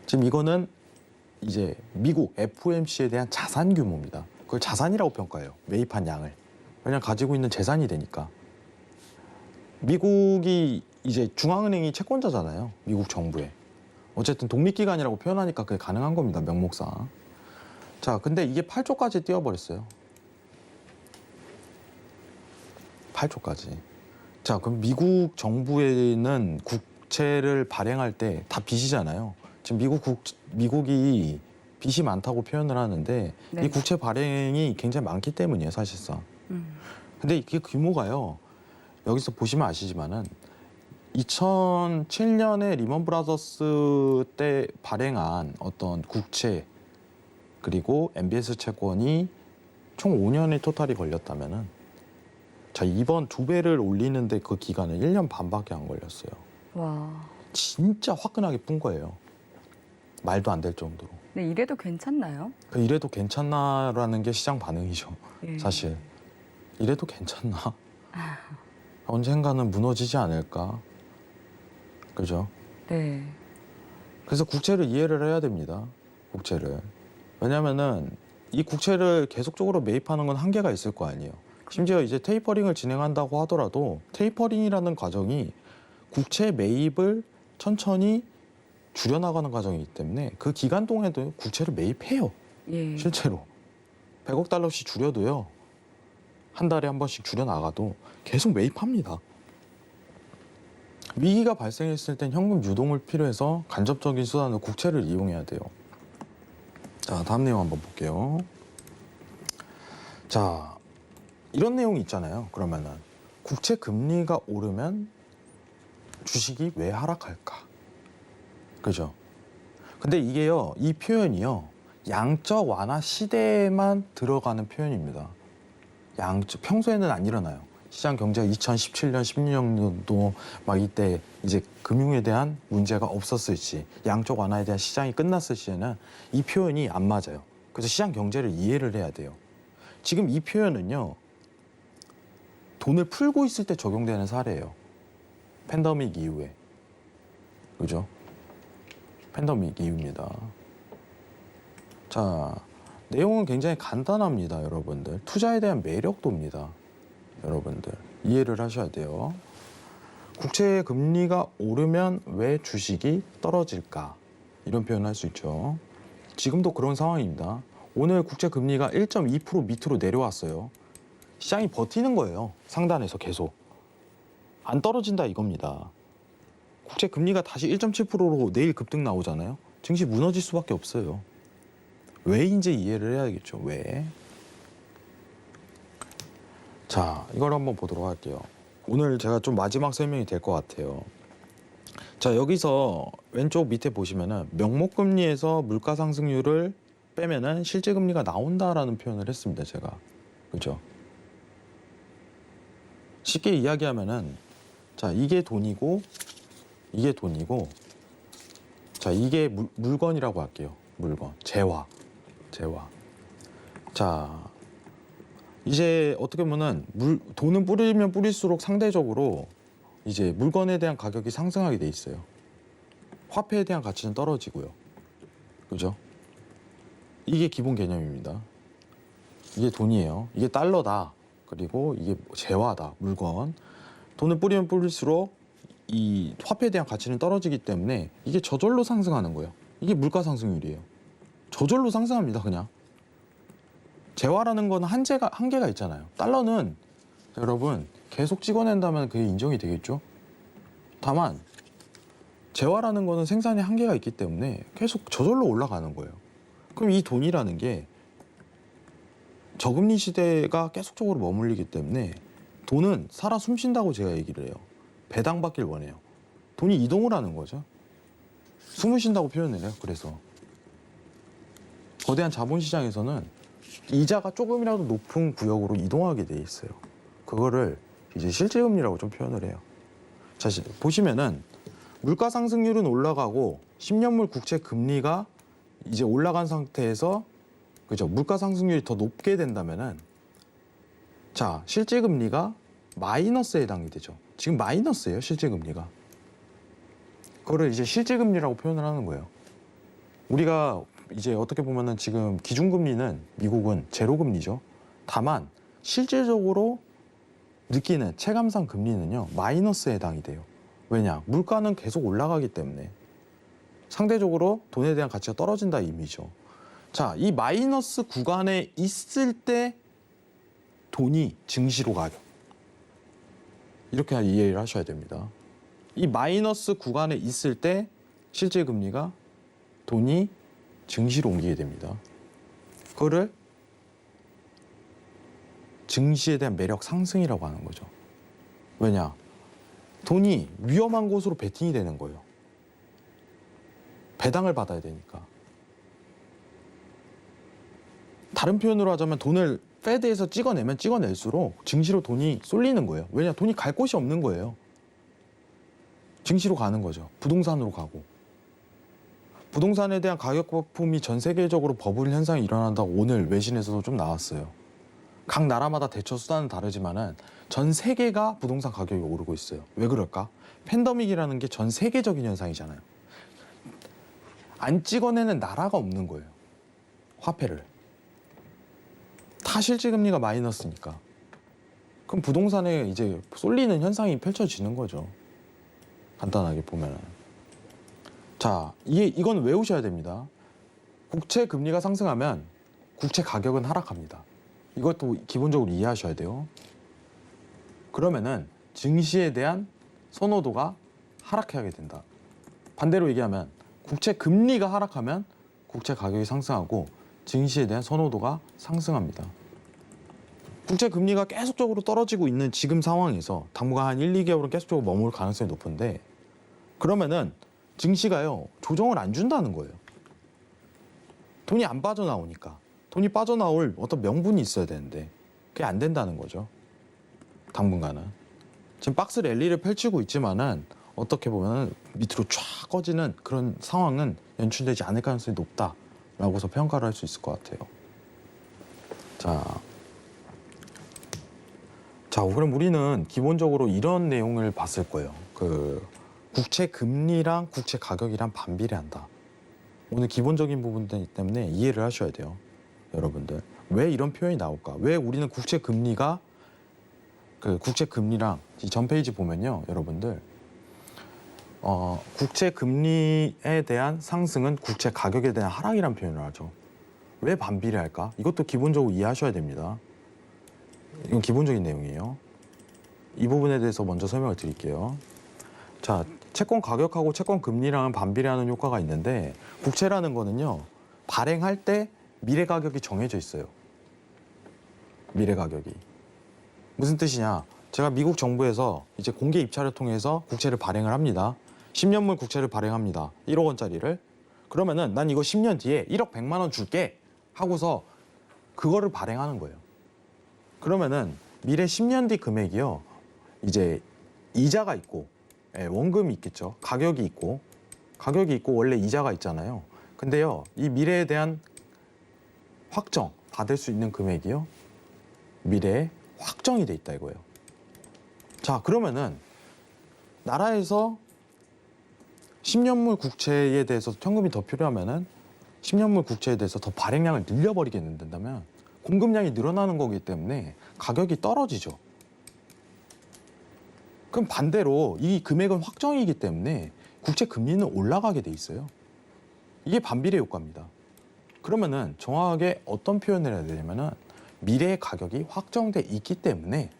지금 이거는 이제 미국 FOMC에 대한 자산 규모입니다. 그걸 자산이라고 평가해요. 매입한 양을. 왜냐면 가지고 있는 재산이 되니까. 미국이 이제 중앙은행이 채권자잖아요. 미국 정부에. 어쨌든 독립기관이라고 표현하니까 그게 가능한 겁니다. 명목상. 자, 근데 이게 8조까지 뛰어버렸어요. 8조까지. 자, 그럼 미국 정부에는 국채를 발행할 때 다 빚이잖아요. 지금 미국이 빚이 많다고 표현을 하는데 네. 이 국채 발행이 굉장히 많기 때문이에요, 사실상. 근데 이게 규모가요. 여기서 보시면 아시지만은 2007년에 리먼 브라더스 때 발행한 어떤 국채 그리고 MBS 채권이 총 5년의 토탈이 걸렸다면은 자, 이번 2배를 올리는데 그 기간은 1년 반밖에 안 걸렸어요. 와. 진짜 화끈하게 푼 거예요. 말도 안 될 정도로. 네, 이래도 괜찮나요? 이래도 괜찮나라는 게 시장 반응이죠. 예. 사실. 이래도 괜찮나? 언젠가는 무너지지 않을까? 그죠? 네. 그래서 국채를 이해를 해야 됩니다. 국채를. 왜냐면은 이 국채를 계속적으로 매입하는 건 한계가 있을 거 아니에요. 심지어 이제 테이퍼링을 진행한다고 하더라도 테이퍼링이라는 과정이 국채 매입을 천천히 줄여나가는 과정이기 때문에 그 기간 동안에도 국채를 매입해요. 예. 실제로. 100억 달러씩 줄여도요. 한 달에 한 번씩 줄여나가도 계속 매입합니다. 위기가 발생했을 땐 현금 유동을 필요해서 간접적인 수단으로 국채를 이용해야 돼요. 자, 다음 내용 한번 볼게요. 자, 이런 내용이 있잖아요. 그러면은 국채 금리가 오르면 주식이 왜 하락할까? 그죠? 근데 이게요, 이 표현이요, 양적 완화 시대에만 들어가는 표현입니다. 평소에는 안 일어나요. 시장 경제가 2017년, 16년도 막 이때 이제 금융에 대한 문제가 없었을 시, 양적 완화에 대한 시장이 끝났을 시에는 이 표현이 안 맞아요. 그래서 시장 경제를 이해를 해야 돼요. 지금 이 표현은요, 돈을 풀고 있을 때 적용되는 사례예요. 팬데믹 이후에. 그죠? 팬데믹 이후입니다. 자, 내용은 굉장히 간단합니다, 여러분들. 투자에 대한 매력도입니다. 여러분들 이해를 하셔야 돼요. 국채 금리가 오르면 왜 주식이 떨어질까? 이런 표현을 할 수 있죠. 지금도 그런 상황입니다. 오늘 국채 금리가 1.2% 밑으로 내려왔어요. 시장이 버티는 거예요. 상단에서 계속. 안 떨어진다 이겁니다. 국채 금리가 다시 1.7%로 내일 급등 나오잖아요. 증시 무너질 수밖에 없어요. 왜인지 이해를 해야겠죠. 왜? 자, 이걸 한번 보도록 할게요. 오늘 제가 좀 마지막 설명이 될 것 같아요. 자, 여기서 왼쪽 밑에 보시면은 명목금리에서 물가 상승률을 빼면은 실제 금리가 나온다라는 표현을 했습니다. 제가. 그죠? 쉽게 이야기하면은 자, 이게 돈이고 이게 돈이고 자, 이게 물건이라고 할게요. 물건. 재화. 자, 이제 어떻게 보면은 돈은 뿌리면 뿌릴수록 상대적으로 이제 물건에 대한 가격이 상승하게 돼 있어요. 화폐에 대한 가치는 떨어지고요. 그죠? 이게 기본 개념입니다. 이게 돈이에요. 이게 달러다. 그리고 이게 재화다. 물건. 돈을 뿌리면 뿌릴수록 이 화폐에 대한 가치는 떨어지기 때문에 이게 저절로 상승하는 거예요. 이게 물가 상승률이에요. 저절로 상승합니다, 그냥. 재화라는 건 한계가 있잖아요. 달러는 여러분 계속 찍어낸다면 그게 인정이 되겠죠. 다만 재화라는 거는 생산의 한계가 있기 때문에 계속 저절로 올라가는 거예요. 그럼 이 돈이라는 게 저금리 시대가 계속적으로 머물리기 때문에 돈은 살아 숨쉰다고 제가 얘기를 해요. 배당받길 원해요. 돈이 이동을 하는 거죠. 숨을 쉰다고 표현을 해요. 그래서 거대한 자본시장에서는 이자가 조금이라도 높은 구역으로 이동하게 돼 있어요. 그거를 이제 실질금리라고 좀 표현을 해요. 자, 보시면은 물가 상승률은 올라가고 10년물 국채 금리가 이제 올라간 상태에서 그죠? 물가 상승률이 더 높게 된다면은 자, 실질금리가 마이너스에 해당이 되죠. 지금 마이너스예요, 실질금리가. 그거를 이제 실질금리라고 표현을 하는 거예요. 우리가 이제 어떻게 보면은 지금 기준금리는 미국은 제로금리죠. 다만 실질적으로 느끼는 체감상 금리는요, 마이너스에 해당이 돼요. 왜냐? 물가는 계속 올라가기 때문에 상대적으로 돈에 대한 가치가 떨어진다 이 의미죠. 자, 이 마이너스 구간에 있을 때 돈이 증시로 가요. 이렇게 이해를 하셔야 됩니다. 이 마이너스 구간에 있을 때 실제 금리가 돈이 증시로 옮기게 됩니다. 그거를 증시에 대한 매력 상승이라고 하는 거죠. 왜냐? 돈이 위험한 곳으로 베팅이 되는 거예요. 배당을 받아야 되니까. 다른 표현으로 하자면 돈을 페드에서 찍어내면 찍어낼수록 증시로 돈이 쏠리는 거예요. 왜냐? 돈이 갈 곳이 없는 거예요. 증시로 가는 거죠. 부동산으로 가고. 부동산에 대한 가격 거품이 전 세계적으로 버블 현상이 일어난다고 오늘 외신에서도 좀 나왔어요. 각 나라마다 대처 수단은 다르지만은 전 세계가 부동산 가격이 오르고 있어요. 왜 그럴까? 팬데믹이라는 게 전 세계적인 현상이잖아요. 안 찍어내는 나라가 없는 거예요. 화폐를. 다 실질금리가 마이너스니까. 그럼 부동산에 이제 쏠리는 현상이 펼쳐지는 거죠. 간단하게 보면은. 자, 이건 외우셔야 됩니다. 국채 금리가 상승하면 국채 가격은 하락합니다. 이것도 기본적으로 이해하셔야 돼요. 그러면은 증시에 대한 선호도가 하락하게 된다. 반대로 얘기하면 국채 금리가 하락하면 국채 가격이 상승하고 증시에 대한 선호도가 상승합니다. 국채 금리가 계속적으로 떨어지고 있는 지금 상황에서 당분간 한 1, 2개월은 계속적으로 머물 가능성이 높은데 그러면은 증시가요 조정을 안 준다는 거예요. 돈이 안 빠져나오니까. 돈이 빠져나올 어떤 명분이 있어야 되는데 그게 안 된다는 거죠. 당분간은. 지금 박스 랠리를 펼치고 있지만은 어떻게 보면 밑으로 쫙 꺼지는 그런 상황은 연출되지 않을 가능성이 높다라고서 평가를 할 수 있을 것 같아요. 자, 그럼 우리는 기본적으로 이런 내용을 봤을 거예요. 국채 금리랑 국채 가격이랑 반비례한다. 오늘 기본적인 부분들 때문에 이해를 하셔야 돼요. 여러분들. 왜 이런 표현이 나올까? 왜 우리는 국채 금리가 국채 금리랑 이 전 페이지 보면요, 여러분들. 국채 금리에 대한 상승은 국채 가격에 대한 하락이라는 표현을 하죠. 왜 반비례할까? 이것도 기본적으로 이해하셔야 됩니다. 이건 기본적인 내용이에요. 이 부분에 대해서 먼저 설명을 드릴게요. 자, 채권 가격하고 채권 금리랑은 반비례하는 효과가 있는데 국채라는 거는요, 발행할 때 미래 가격이 정해져 있어요. 미래 가격이. 무슨 뜻이냐? 제가 미국 정부에서 이제 공개 입찰을 통해서 국채를 발행을 합니다. 10년물 국채를 발행합니다. 1억 원짜리를. 그러면은 난 이거 10년 뒤에 1억 100만 원 줄게 하고서 그거를 발행하는 거예요. 그러면은 미래 10년 뒤 금액이요, 이제 이자가 있고 원금이 있겠죠. 가격이 있고 원래 이자가 있잖아요. 근데요, 이 미래에 대한 확정 받을 수 있는 금액이요, 미래에 확정이 돼 있다 이거예요. 자, 그러면은 나라에서 10년물 국채에 대해서 현금이 더 필요하면은 10년물 국채에 대해서 더 발행량을 늘려버리게 된다면 공급량이 늘어나는 거기 때문에 가격이 떨어지죠. 그럼 반대로 이 금액은 확정이기 때문에 국채 금리는 올라가게 돼 있어요. 이게 반비례 효과입니다. 그러면은 정확하게 어떤 표현을 해야 되냐면은 미래의 가격이 확정돼 있기 때문에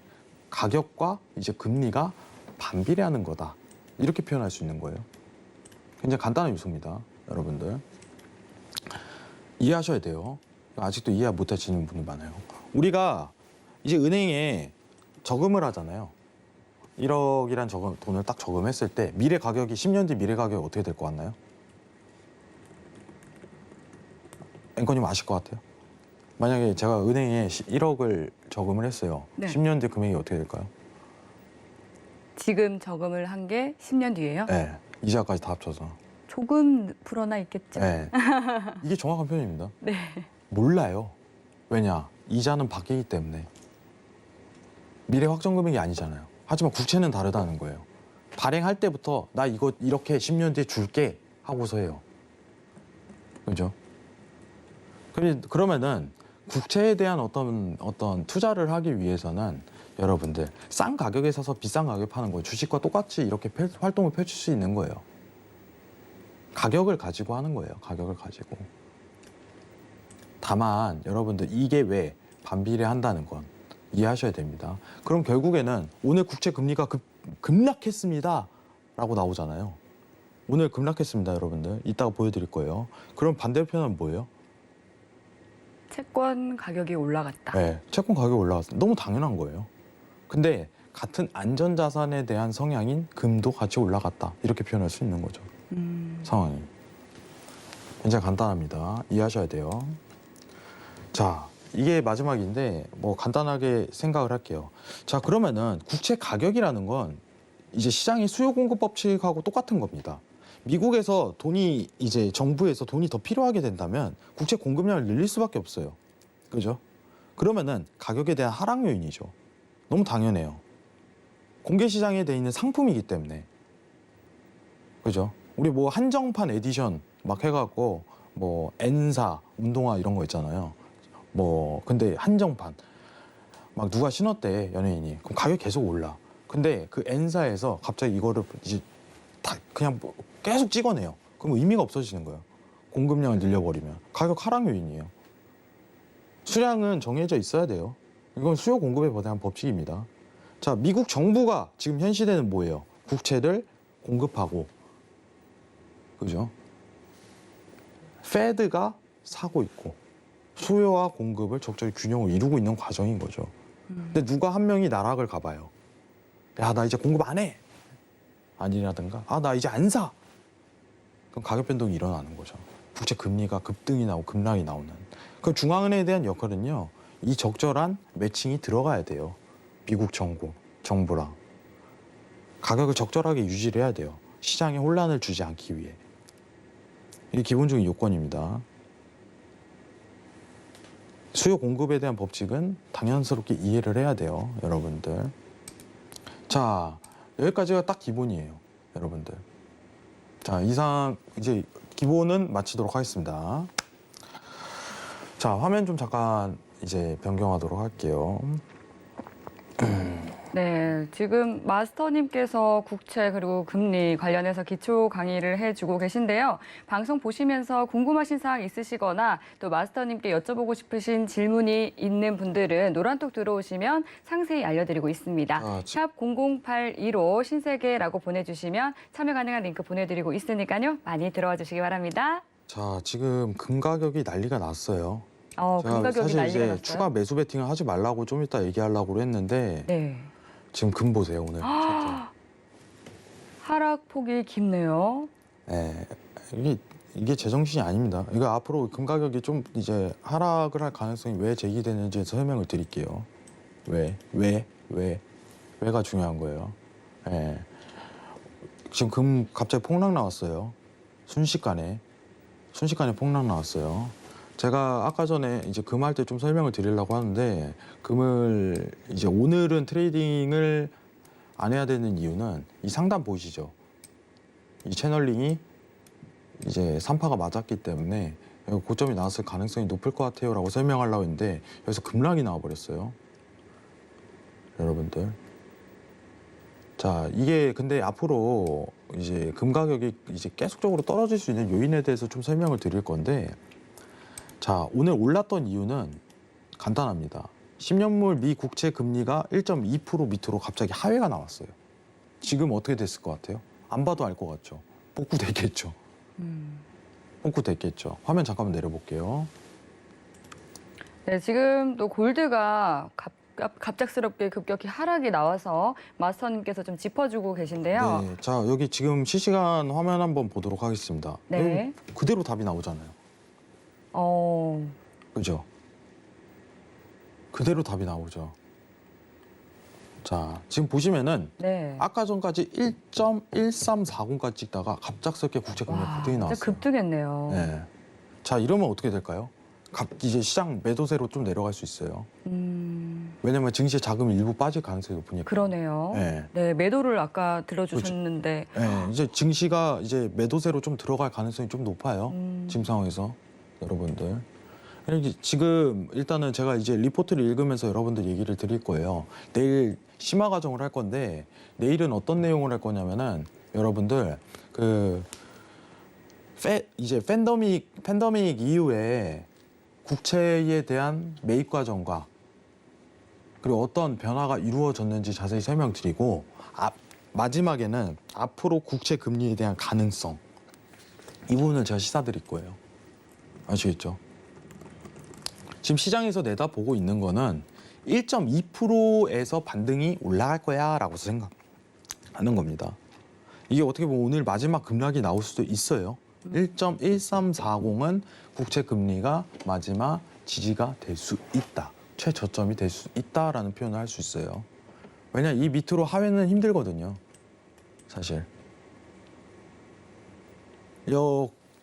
가격과 이제 금리가 반비례하는 거다. 이렇게 표현할 수 있는 거예요. 굉장히 간단한 요소입니다. 여러분들. 이해하셔야 돼요. 아직도 이해 못 하시는 분이 많아요. 우리가 이제 은행에 저금을 하잖아요. 1억이란 돈을 딱 저금했을 때 미래 가격이 10년 뒤 미래 가격이 어떻게 될 것 같나요? 앵커님 아실 것 같아요? 만약에 제가 은행에 1억을 저금을 했어요. 네. 10년 뒤 금액이 어떻게 될까요? 지금 저금을 한 게 10년 뒤예요? 네. 이자까지 다 합쳐서. 조금 불어나 있겠죠. 네. 이게 정확한 표현입니다. 네. 몰라요. 왜냐? 이자는 바뀌기 때문에. 미래 확정 금액이 아니잖아요. 하지만 국채는 다르다는 거예요. 발행할 때부터 나 이거 이렇게 10년 뒤에 줄게 하고서 해요. 그죠? 그러면은 국채에 대한 어떤 투자를 하기 위해서는 여러분들 싼 가격에 사서 비싼 가격에 파는 거예요. 주식과 똑같이 이렇게 활동을 펼칠 수 있는 거예요. 가격을 가지고 하는 거예요. 가격을 가지고. 다만 여러분들 이게 왜 반비례한다는 건 이해하셔야 됩니다. 그럼 결국에는 오늘 국채 금리가 급락했습니다 라고 나오잖아요. 오늘 급락했습니다, 여러분들. 이따가 보여드릴 거예요. 그럼 반대편은 뭐예요? 채권 가격이 올라갔다. 네, 채권 가격이 올라갔어요. 너무 당연한 거예요. 근데 같은 안전자산에 대한 성향인 금도 같이 올라갔다. 이렇게 표현할 수 있는 거죠. 상황이. 굉장히 간단합니다. 이해하셔야 돼요. 자, 이게 마지막인데 뭐 간단하게 생각을 할게요. 자, 그러면은 국채 가격이라는 건 이제 시장의 수요 공급 법칙하고 똑같은 겁니다. 미국에서 돈이 이제 정부에서 돈이 더 필요하게 된다면 국채 공급량을 늘릴 수밖에 없어요. 그죠? 그러면은 가격에 대한 하락 요인이죠. 너무 당연해요. 공개 시장에 돼 있는 상품이기 때문에. 그죠? 우리 뭐 한정판 에디션 막 해갖고 뭐 N사 운동화 이런 거 있잖아요. 뭐 근데 한정판 막 누가 신었대 연예인이. 그럼 가격 계속 올라. 근데 그 N사에서 갑자기 이거를 이제 다 그냥 뭐 계속 찍어내요. 그럼 의미가 없어지는 거예요. 공급량을 늘려버리면 가격 하락 요인이에요. 수량은 정해져 있어야 돼요. 이건 수요 공급에 대한 법칙입니다. 자, 미국 정부가 지금 현 시대는 뭐예요? 국채를 공급하고, 그죠? 페드가 사고 있고 수요와 공급을 적절히 균형을 이루고 있는 과정인 거죠. 근데 누가 한 명이 나락을 가봐요. 야, 나 이제 공급 안 해. 아니라든가, 아, 나 이제 안 사. 그럼 가격 변동이 일어나는 거죠. 국채 금리가 급등이 나오고 급락이 나오는. 그 중앙은행에 대한 역할은요, 이 적절한 매칭이 들어가야 돼요. 미국 정부랑. 가격을 적절하게 유지를 해야 돼요. 시장에 혼란을 주지 않기 위해. 이게 기본적인 요건입니다. 수요 공급에 대한 법칙은 당연스럽게 이해를 해야 돼요, 여러분들. 자, 여기까지가 딱 기본이에요, 여러분들. 자, 이상 이제 기본은 마치도록 하겠습니다. 자, 화면 좀 잠깐 이제 변경하도록 할게요. 네, 지금 마스터님께서 국채 그리고 금리 관련해서 기초 강의를 해주고 계신데요. 방송 보시면서 궁금하신 사항 있으시거나 또 마스터님께 여쭤보고 싶으신 질문이 있는 분들은 노란톡 들어오시면 상세히 알려드리고 있습니다. 샵 0082로 신세계라고 보내주시면 참여 가능한 링크 보내드리고 있으니까요. 많이 들어와 주시기 바랍니다. 자, 지금 금 가격이 난리가 났어요. 금 가격이 사실 난리가 이제 났어요. 추가 매수 베팅을 하지 말라고 좀 이따 얘기하려고 했는데 네. 지금 금 보세요, 오늘. 하락폭이 깊네요. 네, 이게 제정신이 아닙니다. 이거 앞으로 금 가격이 좀 이제 하락을 할 가능성이 왜 제기되는지 설명을 드릴게요. 왜가 중요한 거예요. 네. 지금 금 갑자기 폭락 나왔어요. 순식간에 폭락 나왔어요. 제가 아까 전에 이제 금 할 때 좀 설명을 드리려고 하는데 금을 이제 오늘은 트레이딩을 안 해야 되는 이유는 이 상단 보이시죠? 이 채널링이 이제 3파가 맞았기 때문에 고점이 나왔을 가능성이 높을 것 같아요 라고 설명하려고 했는데 여기서 급락이 나와버렸어요. 여러분들. 자, 이게 근데 앞으로 이제 금 가격이 이제 계속적으로 떨어질 수 있는 요인에 대해서 좀 설명을 드릴 건데, 자, 오늘 올랐던 이유는 간단합니다. 10년물 미 국채 금리가 1.2% 밑으로 갑자기 하회가 나왔어요. 지금 어떻게 됐을 것 같아요? 안 봐도 알 것 같죠? 복구됐겠죠? 복구됐겠죠? 화면 잠깐만 내려볼게요. 네, 지금 또 골드가 갑작스럽게 급격히 하락이 나와서 마스터님께서 좀 짚어주고 계신데요. 네, 자, 여기 지금 실시간 화면 한번 보도록 하겠습니다. 네. 그대로 답이 나오잖아요. 그죠? 그대로 답이 나오죠. 자, 지금 보시면은 네. 아까 전까지 1.1340까지 찍다가 갑작스럽게 국채금리 와, 급등이 진짜 나왔어요. 급등했네요. 네. 자, 이러면 어떻게 될까요? 이제 시장 매도세로 좀 내려갈 수 있어요. 왜냐면 증시에 자금이 일부 빠질 가능성이 높으니까. 그러네요. 네. 네, 매도를 아까 들려주셨는데. 네, 이제 증시가 이제 매도세로 좀 들어갈 가능성이 좀 높아요. 지금 상황에서 여러분들. 지금 일단은 제가 이제 리포트를 읽으면서 여러분들 얘기를 드릴 거예요. 내일 심화 과정을 할 건데 내일은 어떤 내용을 할 거냐면은 여러분들 이제 팬데믹 이후에 국채에 대한 매입 과정과 그리고 어떤 변화가 이루어졌는지 자세히 설명드리고 마지막에는 앞으로 국채 금리에 대한 가능성 이 부분을 제가 시사드릴 거예요. 아시겠죠? 지금 시장에서 내다보고 있는 거는 1.2%에서 반등이 올라갈 거야 라고 생각하는 겁니다. 이게 어떻게 보면 오늘 마지막 급락이 나올 수도 있어요. 1.1340은 국채 금리가 마지막 지지가 될 수 있다. 최저점이 될 수 있다라는 표현을 할 수 있어요. 왜냐 이 밑으로 하회는 힘들거든요. 사실.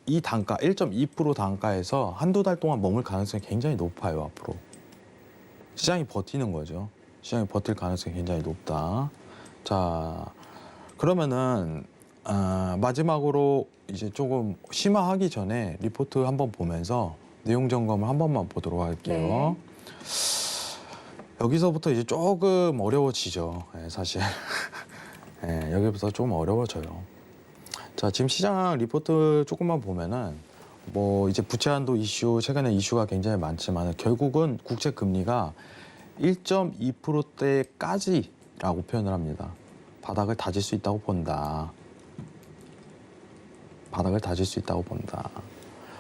이 단가 1.2% 단가에서 한두 달 동안 머물 가능성이 굉장히 높아요. 앞으로. 시장이 버티는 거죠. 시장이 버틸 가능성이 굉장히 높다. 자, 그러면은 마지막으로 이제 조금 심화하기 전에 리포트 한번 보면서 내용 점검을 한 번만 보도록 할게요. 여기서부터 이제 조금 어려워지죠. 사실. 여기부터 좀 어려워져요. 자, 지금 시장 리포트 조금만 보면은 뭐 이제 부채 한도 이슈, 최근에 이슈가 굉장히 많지만 결국은 국채 금리가 1.2%대까지라고 표현을 합니다. 바닥을 다질 수 있다고 본다. 바닥을 다질 수 있다고 본다.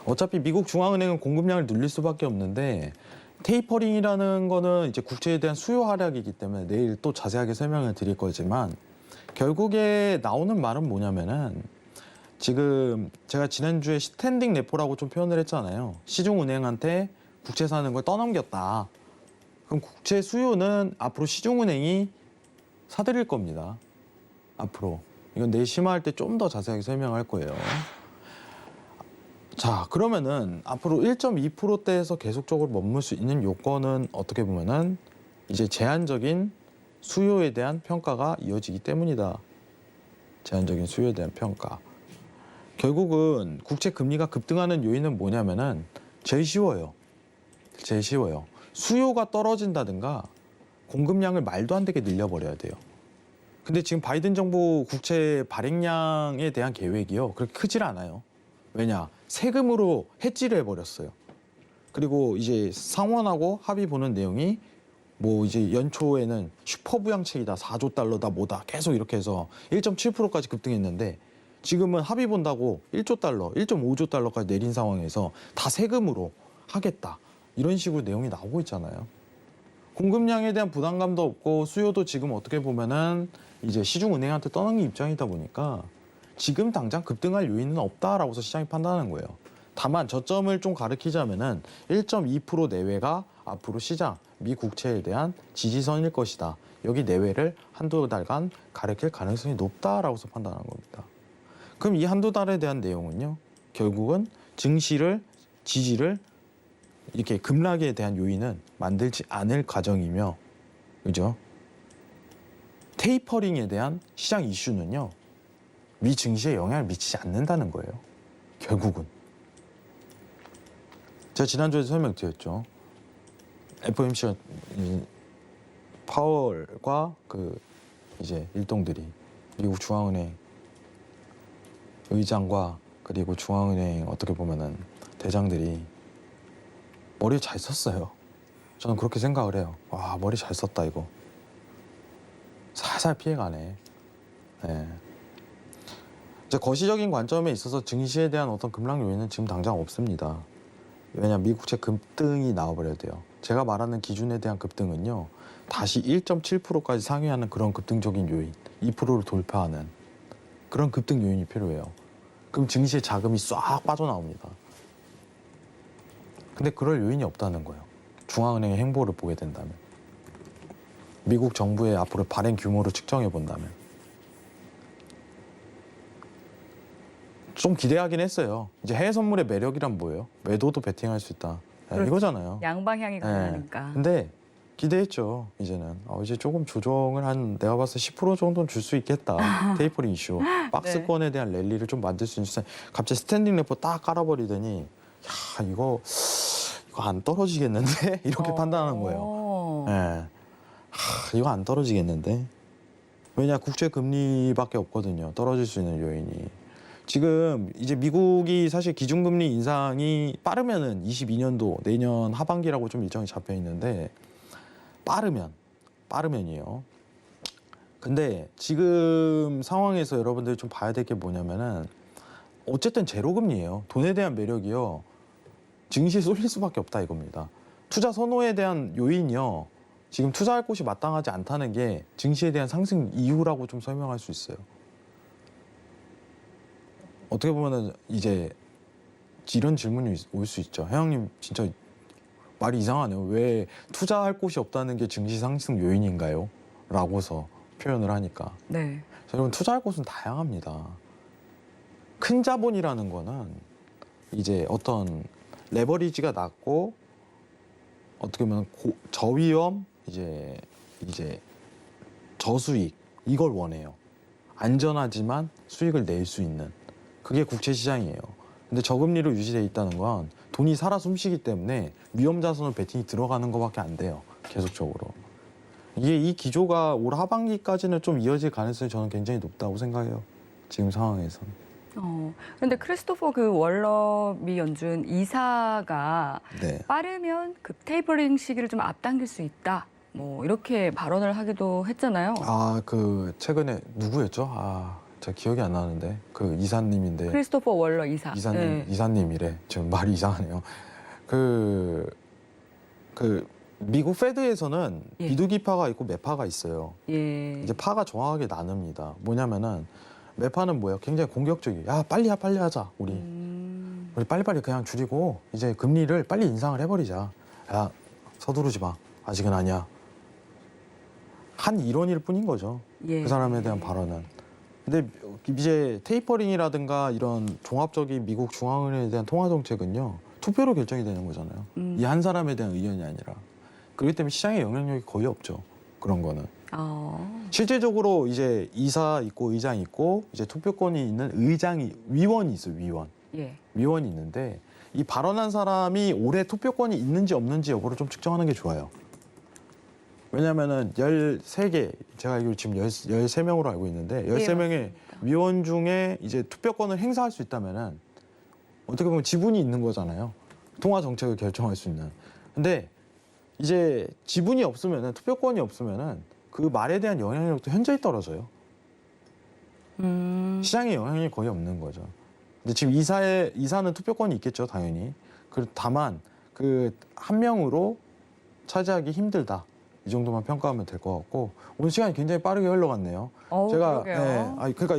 어차피 미국 중앙은행은 공급량을 늘릴 수밖에 없는데 테이퍼링이라는 거는 이제 국채에 대한 수요 하락이기 때문에 내일 또 자세하게 설명을 드릴 거지만 결국에 나오는 말은 뭐냐면은 지금 제가 지난주에 스탠딩 레포라고 좀 표현을 했잖아요. 시중은행한테 국채 사는 걸 떠넘겼다. 그럼 국채 수요는 앞으로 시중은행이 사들일 겁니다. 앞으로. 이건 내일 심화할 때 좀 더 자세하게 설명할 거예요. 자, 그러면은 앞으로 1.2%대에서 계속적으로 머물 수 있는 요건은 어떻게 보면은 이제 제한적인 수요에 대한 평가가 이어지기 때문이다. 제한적인 수요에 대한 평가. 결국은 국채 금리가 급등하는 요인은 뭐냐면은 제일 쉬워요. 제일 쉬워요. 수요가 떨어진다든가 공급량을 말도 안 되게 늘려버려야 돼요. 근데 지금 바이든 정부 국채 발행량에 대한 계획이요. 그렇게 크질 않아요. 왜냐? 세금으로 해지를 해버렸어요. 그리고 이제 상원하고 합의 보는 내용이 뭐 이제 연초에는 슈퍼부양책이다, 4조 달러다, 뭐다 계속 이렇게 해서 1.7%까지 급등했는데 지금은 합의 본다고 1조 달러, 1.5조 달러까지 내린 상황에서 다 세금으로 하겠다. 이런 식으로 내용이 나오고 있잖아요. 공급량에 대한 부담감도 없고 수요도 지금 어떻게 보면은 이제 시중은행한테 떠넘긴 입장이다 보니까 지금 당장 급등할 요인은 없다라고서 시장이 판단하는 거예요. 다만 저점을 좀 가리키자면은 1.2% 내외가 앞으로 시장 미 국채에 대한 지지선일 것이다. 여기 내외를 한두 달간 가리킬 가능성이 높다라고서 판단하는 겁니다. 그럼 이 한두 달에 대한 내용은요. 결국은 증시를 지지를 이렇게 급락에 대한 요인은 만들지 않을 과정이며, 그죠? 테이퍼링에 대한 시장 이슈는요. 미 증시에 영향을 미치지 않는다는 거예요. 결국은. 제가 지난주에도 설명드렸죠. FOMC 파월과 그 이제 일동들이 미국 중앙은행 의장과 그리고 중앙은행 어떻게 보면은 대장들이 머리를 잘 썼어요. 저는 그렇게 생각을 해요. 와, 머리 잘 썼다 이거. 살살 피해가네. 네. 이제 거시적인 관점에 있어서 증시에 대한 어떤 급락 요인은 지금 당장 없습니다. 왜냐하면 미국채 급등이 나와버려야 돼요. 제가 말하는 기준에 대한 급등은요. 다시 1.7%까지 상회하는 그런 급등적인 요인, 2%를 돌파하는 그런 급등 요인이 필요해요. 그럼 증시에 자금이 싹 빠져나옵니다. 근데 그럴 요인이 없다는 거예요. 중앙은행의 행보를 보게 된다면. 미국 정부의 앞으로 발행 규모를 측정해 본다면. 좀 기대하긴 했어요. 이제 해외 선물의 매력이란 뭐예요? 매도도 베팅할 수 있다. 그렇죠. 이거잖아요. 양방향이 가능하니까. 근데 기대했죠. 이제는 이제 조금 조정을 한 내가 봤을 때 10% 정도는 줄 수 있겠다. 테이퍼링 이슈, 박스권에 대한 랠리를 좀 만들 수 있는. 갑자기 스탠딩 래퍼 딱 깔아버리더니 야 이거 안 떨어지겠는데 이렇게 판단하는 거예요. 예, 이거 안 떨어지겠는데. 왜냐 국제 금리밖에 없거든요. 떨어질 수 있는 요인이. 지금 이제 미국이 사실 기준금리 인상이 빠르면은 22년도 내년 하반기라고 좀 일정이 잡혀 있는데 빠르면이에요. 근데 지금 상황에서 여러분들이 좀 봐야 될 게 뭐냐면은 어쨌든 제로금리예요. 돈에 대한 매력이요. 증시에 쏠릴 수밖에 없다 이겁니다. 투자 선호에 대한 요인이요. 지금 투자할 곳이 마땅하지 않다는 게 증시에 대한 상승 이유라고 좀 설명할 수 있어요. 어떻게 보면은 이제 이런 질문이 올 수 있죠. 혜영님 진짜 말이 이상하네요. 왜 투자할 곳이 없다는 게 증시 상승 요인인가요? 라고서 표현을 하니까. 네. 여러분 투자할 곳은 다양합니다. 큰 자본이라는 거는 이제 어떤 레버리지가 낮고 어떻게 보면 저위험 이제 저수익 이걸 원해요. 안전하지만 수익을 낼 수 있는 그게 국채 시장이에요. 근데 저금리로 유지돼 있다는 건 돈이 살아 숨쉬기 때문에 위험 자산으로 베팅이 들어가는 것밖에 안 돼요. 계속적으로. 이 기조가 올 하반기까지는 좀 이어질 가능성이 저는 굉장히 높다고 생각해요. 지금 상황에서는. 그런데 크리스토퍼 그 월러 미 연준 이사가 네. 빠르면 그 테이퍼링 시기를 좀 앞당길 수 있다. 뭐 이렇게 발언을 하기도 했잖아요. 그 최근에 누구였죠? 제가 기억이 안 나는데 그 이사님인데. 크리스토퍼 월러 이사. 이사님이래. 지금 말이 이상하네요. 그 미국 페드에서는 예. 비둘기파가 있고 매파가 있어요. 예. 이제 파가 정확하게 나눕니다. 뭐냐면은 매파는 뭐예요? 굉장히 공격적이에요. 야 빨리 하자 우리. 우리 빨리빨리 그냥 줄이고 이제 금리를 빨리 인상을 해버리자. 야 서두르지 마. 아직은 아니야. 한 이론일 뿐인 거죠. 예. 그 사람에 대한 발언은. 근데 이제 테이퍼링이라든가 이런 종합적인 미국 중앙은행에 대한 통화 정책은요. 투표로 결정이 되는 거잖아요. 이 한 사람에 대한 의견이 아니라. 그렇기 때문에 시장에 영향력이 거의 없죠. 그런 거는. 실제적으로 이제 이사 있고 의장 있고 이제 투표권이 있는 위원이 있어요. 위원. 예. 위원이 있는데 이 발언한 사람이 올해 투표권이 있는지 없는지 여부를 좀 측정하는 게 좋아요. 왜냐면은 13개, 제가 알기로 지금 13명으로 알고 있는데 13명의 네, 위원 중에 이제 투표권을 행사할 수 있다면은 어떻게 보면 지분이 있는 거잖아요. 통화 정책을 결정할 수 있는. 근데 이제 지분이 없으면은 투표권이 없으면은 그 말에 대한 영향력도 현저히 떨어져요. 시장에 영향력이 거의 없는 거죠. 근데 지금 이사는 투표권이 있겠죠, 당연히. 다만 그 한 명으로 차지하기 힘들다. 이 정도만 평가하면 될 것 같고 오늘 시간이 굉장히 빠르게 흘러갔네요. 제가 그러게요. 그러니까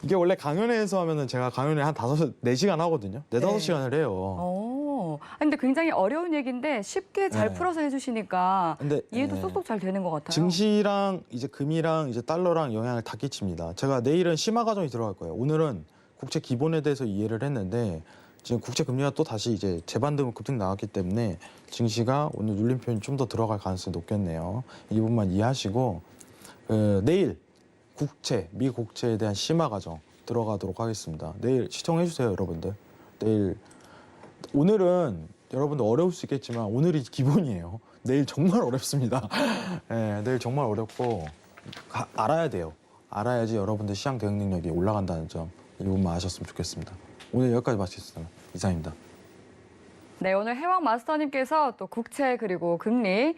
이게 원래 강연회에서 하면은 제가 강연회 한 4시간 하거든요. 4-5시간을 해요. 근데 굉장히 어려운 얘기인데 쉽게 잘 풀어서 해주시니까 근데 이해도 쏙쏙 잘 되는 것 같아요. 증시랑 이제 금이랑 이제 달러랑 영향을 다 끼칩니다. 제가 내일은 심화 과정이 들어갈 거예요. 오늘은 국채 기본에 대해서 이해를 했는데 지금 국채 금리가 또 다시 이제 재반등 급등 나왔기 때문에 증시가 오늘 눌림 표현이 좀 더 들어갈 가능성이 높겠네요. 이 부분만 이해하시고 내일 미 국채에 대한 심화 과정 들어가도록 하겠습니다. 내일 시청해 주세요, 여러분들. 오늘은 여러분들 어려울 수 있겠지만 오늘이 기본이에요. 내일 정말 어렵습니다. 네, 내일 정말 어렵고 알아야 돼요. 알아야지 여러분들 시장 대응 능력이 올라간다는 점 이 부분만 아셨으면 좋겠습니다. 오늘 여기까지 마치겠습니다. 이상입니다. 네, 오늘 해왕 마스터님께서 또 국채 그리고 금리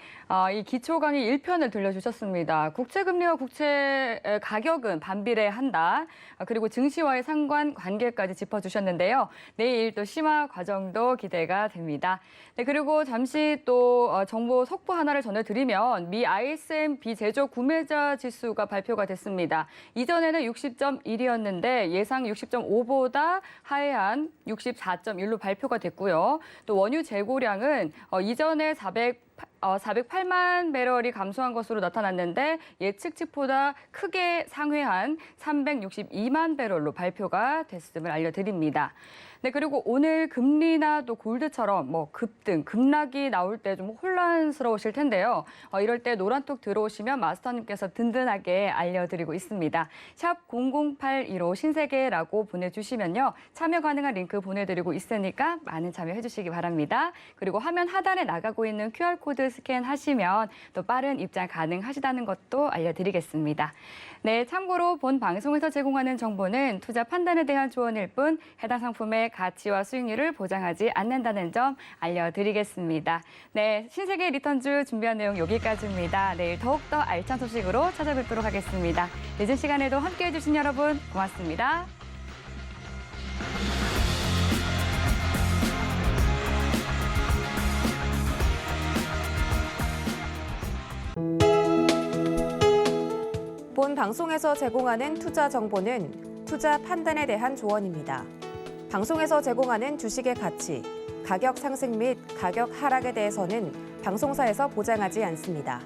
이 기초 강의 1편을 들려주셨습니다. 국채 금리와 국채 가격은 반비례한다. 그리고 증시와의 상관 관계까지 짚어주셨는데요. 내일 또 심화 과정도 기대가 됩니다. 네, 그리고 잠시 또 정보 속보 하나를 전해드리면 미 ISM 비제조 구매자 지수가 발표가 됐습니다. 이전에는 60.1이었는데 예상 60.5보다 하회한 64.1로 발표가 됐고요. 또 원유 재고량은 이전에 408만 배럴이 감소한 것으로 나타났는데 예측치보다 크게 상회한 362만 배럴로 발표가 됐음을 알려드립니다. 네, 그리고 오늘 금리나 또 골드처럼 급등, 급락이 나올 때 좀 혼란스러우실 텐데요. 이럴 때 노란톡 들어오시면 마스터님께서 든든하게 알려드리고 있습니다. 샵 0082로 신세계라고 보내주시면요. 참여 가능한 링크 보내드리고 있으니까 많은 참여해 주시기 바랍니다. 그리고 화면 하단에 나가고 있는 QR코드 스캔하시면 또 빠른 입장 가능하시다는 것도 알려드리겠습니다. 네, 참고로 본 방송에서 제공하는 정보는 투자 판단에 대한 조언일 뿐 해당 상품의 가치와 수익률을 보장하지 않는다는 점 알려드리겠습니다. 네, 신세계 리턴즈 준비한 내용 여기까지입니다. 내일 더욱더 알찬 소식으로 찾아뵙도록 하겠습니다. 늦은 시간에도 함께해 주신 여러분 고맙습니다. 본 방송에서 제공하는 투자 정보는 투자 판단에 대한 조언입니다. 방송에서 제공하는 주식의 가치, 가격 상승 및 가격 하락에 대해서는 방송사에서 보장하지 않습니다.